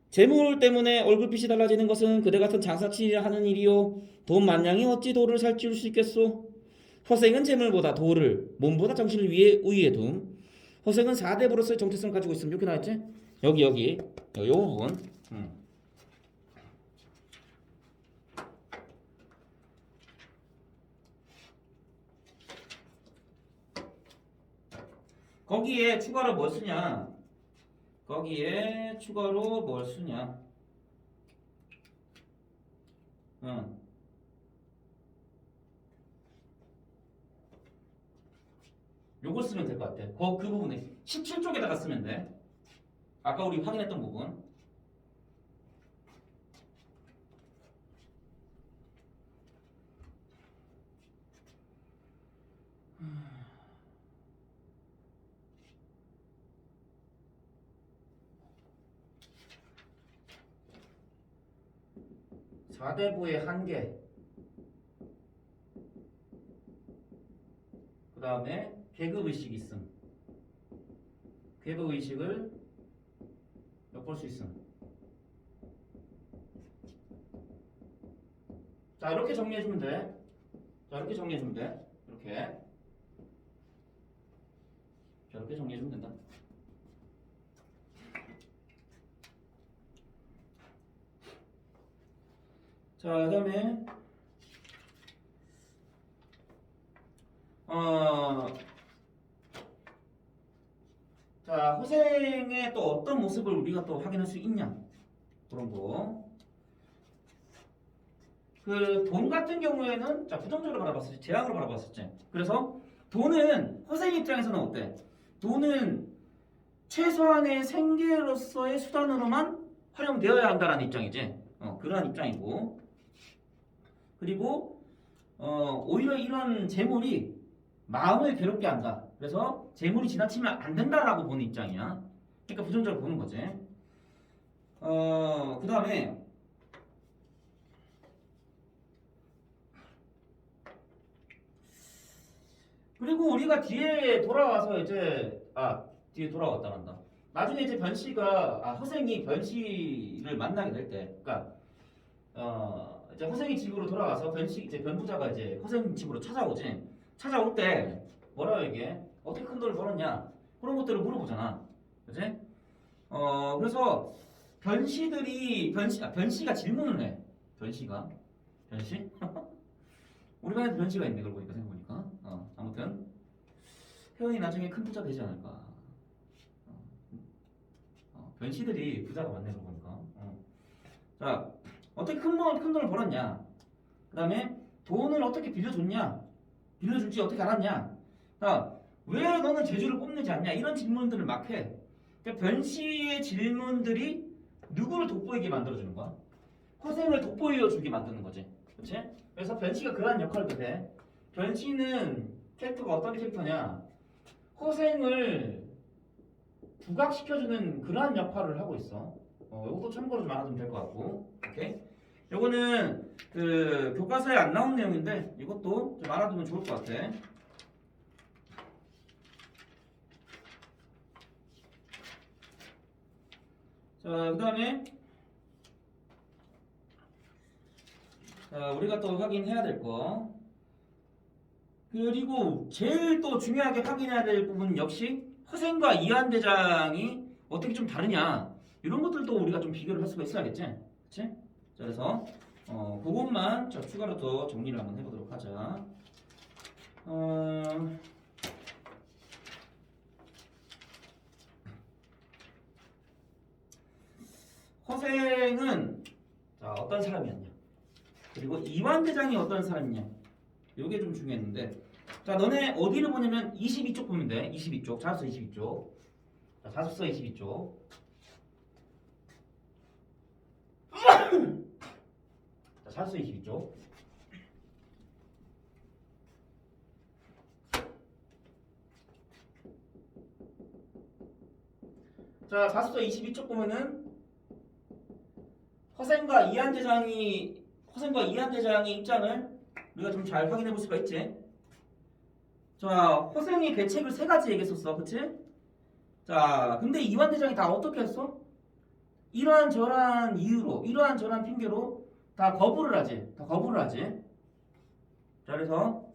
재물 때문에 얼굴빛이 달라지는 것은 그대 같은 장사치를 하는 일이요 돈 만냥이 어찌 도를 살찌울 수 있겠소. 허생은 재물보다 도를 몸보다 정신을 위해 우위에 둠. 허생은 4대부로서의 정체성을 가지고 있음. 이렇게 나왔지? 여기 요 부분. 거기에 추가로 뭘 쓰냐? 요걸 쓰면 될 것 같아. 그 부분에 17쪽에다가 쓰면 돼. 아까 우리 확인했던 부분. 사대부의 한계. 그 다음에 계급의식이 있음. 계급의식을 엿볼 수 있음. 자, 이렇게 정리해주면 돼. 이렇게 정리해주면 된다. 자, 그 다음에 자, 허생의 또 어떤 모습을 우리가 또 확인할 수 있냐? 그런 거. 그 돈 같은 경우에는 자, 부정적으로 바라봤었지, 재앙으로 바라봤었지. 그래서 돈은 허생 입장에서는 어때? 돈은 최소한의 생계로서의 수단으로만 활용되어야 한다라는 입장이지. 그러한 입장이고. 그리고 오히려 이런 재물이 마음을 괴롭게 한다. 그래서 재물이 지나치면 안 된다라고 보는 입장이야. 그러니까 부정적으로 보는 거지. 그 다음에 그리고 우리가 뒤에 돌아와서 이제 뒤에 돌아왔다. 나중에 이제 변씨가 허생이 변씨를 만나게 될 때, 그러니까 이제 허생이 집으로 돌아가서 이제 변부자가 이제 허생 집으로 찾아올 때 뭐라고 얘기해? 어떻게 큰 돈을 벌었냐? 그런 것들을 물어보잖아. 그지? 그래서 변씨가 질문을 해. 변씨? 우리 반에도 변씨가 있네. 그걸 보니까 생각해보니까. 아무튼 혜원이 나중에 큰 부자 되지 않을까. 변씨들이 부자가 많네. 그러고 보니까. 자, 어떻게 큰 돈을 벌었냐? 그 다음에 돈을 어떻게 빌려줬냐? 빌려줄지 어떻게 알았냐? 왜 너는 재주를 뽐내지 않냐? 이런 질문들을 막 해. 그러니까 변씨의 질문들이 누구를 돋보이게 만들어주는 거야? 허생을 돋보여주게 만드는 거지. 그렇지? 그래서 변씨가 그러한 역할을 해. 변씨는 캐릭터가 어떤 캐릭터냐? 허생을 부각시켜주는 그러한 역할을 하고 있어. 이것도 참고로 좀 알아두면 될 것 같고. 오케이? 요거는 그 교과서에 안 나온 내용인데 이것도 좀 알아두면 좋을 것 같아. 자, 그 다음에 우리가 또 확인해야 될 거. 그리고 제일 또 중요하게 확인해야 될 부분 역시 허생과 이한대장이 어떻게 좀 다르냐. 이런 것들도 우리가 좀 비교를 할 수가 있어야겠지. 그치? 자, 그래서 그것만 추가로 더 정리를 한번 해보도록 하자. 허생은 어떤 사람이었냐? 그리고 이완대장이 어떤 사람이냐? 이게 좀 중요했는데, 자, 너네 어디를 보냐면 22쪽 보면 돼. 22쪽, 자습서 22쪽. 자, 자습서 22쪽. 자, 자습서 22쪽. 자, 자습서 22쪽 보면은 허생과 이한대장의 입장을 우리가 좀 잘 확인해 볼 수가 있지. 자, 허생이 계책을 3가지 얘기했었어. 그치? 자, 근데 이완 대장이 다 어떻게 했어? 이러한 저러한 이유로, 이러한 저러한 핑계로 다 거부를 하지. 다 거부를 하지. 자, 그래서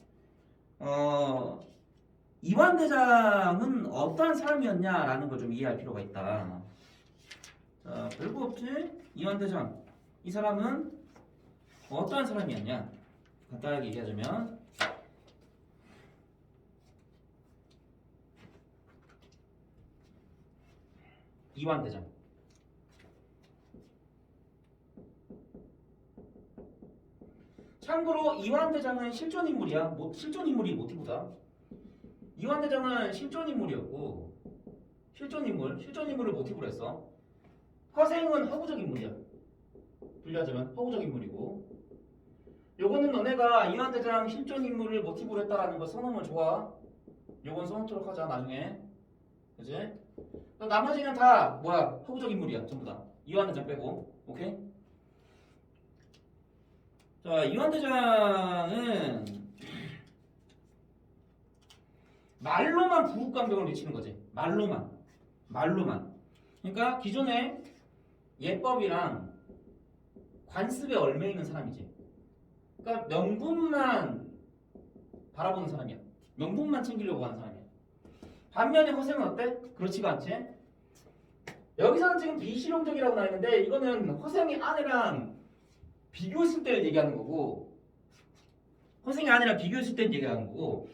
이완 대장은 어떠한 사람이었냐라는 걸 좀 이해할 필요가 있다. 자, 별거 없지? 이완 대장. 이 사람은 어떠한 사람이었냐? 간단하게 얘기하자면 이완 대장. 참고로 이완 대장은 실존 인물이야. 실존 인물이 모티브다. 이완 대장은 실존 인물이었고 실존 인물을 모티브로 했어. 허생은 허구적 인물이야. 분류하자면 허구적 인물이고 요거는 너네가 이완 대장 실존 인물을 모티브로 했다라는 거 써놓으면 좋아. 요건 써놓도록 하자 나중에. 그치? 나머지는 다 뭐야? 허구적 인물이야 전부 다. 이완 대장 빼고. 오케이? 자, 이완 대장은 말로만 부국감정을 미치는 거지. 말로만. 그러니까 기존에 예법이랑 관습에 얽매 있는 사람이지. 그러니까 명분만 바라보는 사람이야. 명분만 챙기려고 하는 사람이야. 반면에 허생은 어때? 그렇지가 않지. 여기서는 지금 비실용적이라고 나와 있는데 이거는 허생의 아내랑 비교했을 때를 얘기하는 거고 허생이 아니라 비교했을 때를 얘기하는 거고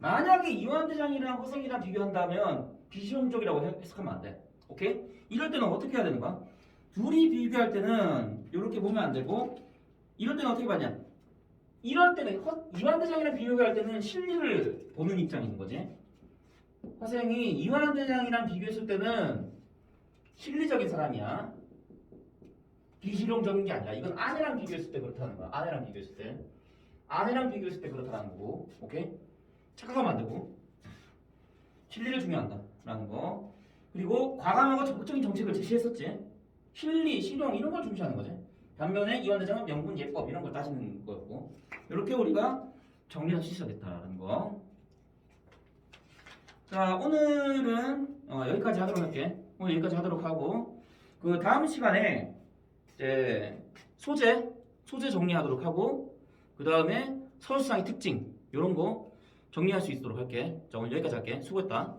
만약에 이완 대장이랑 허생이랑 비교한다면 비실용적이라고 해석하면 안 돼. 오케이? 이럴 때는 어떻게 해야 되는 거야? 둘이 비교할 때는 이렇게 보면 안 되고 이럴 때는 어떻게 봤냐? 이럴 때는 이완 대장이랑 비교할 때는 실리를 보는 입장인 거지. 허생이 이완 대장이랑 비교했을 때는 실리적인 사람이야. 비실용적인 게 아니라 이건 아내랑 비교했을 때 그렇다는 거야. 아내랑 비교했을 때 그렇다는 거고. 오케이? 착각하면 안 되고 실리를 중요한다라는 거. 그리고 과감하고 적극적인 정책을 제시했었지. 실리, 실용 이런 걸 중시하는 거지. 반면에 이완 대장은 명분, 예법 이런 걸 따지는 거였고. 이렇게 우리가 정리할 수 있어야겠다라는 거. 자, 오늘은 여기까지 하도록 할게. 오늘 여기까지 하도록 하고 그 다음 시간에 이제 소재 정리하도록 하고 그 다음에 서술상의 특징 이런 거 정리할 수 있도록 할게. 자, 오늘 여기까지 할게. 수고했다.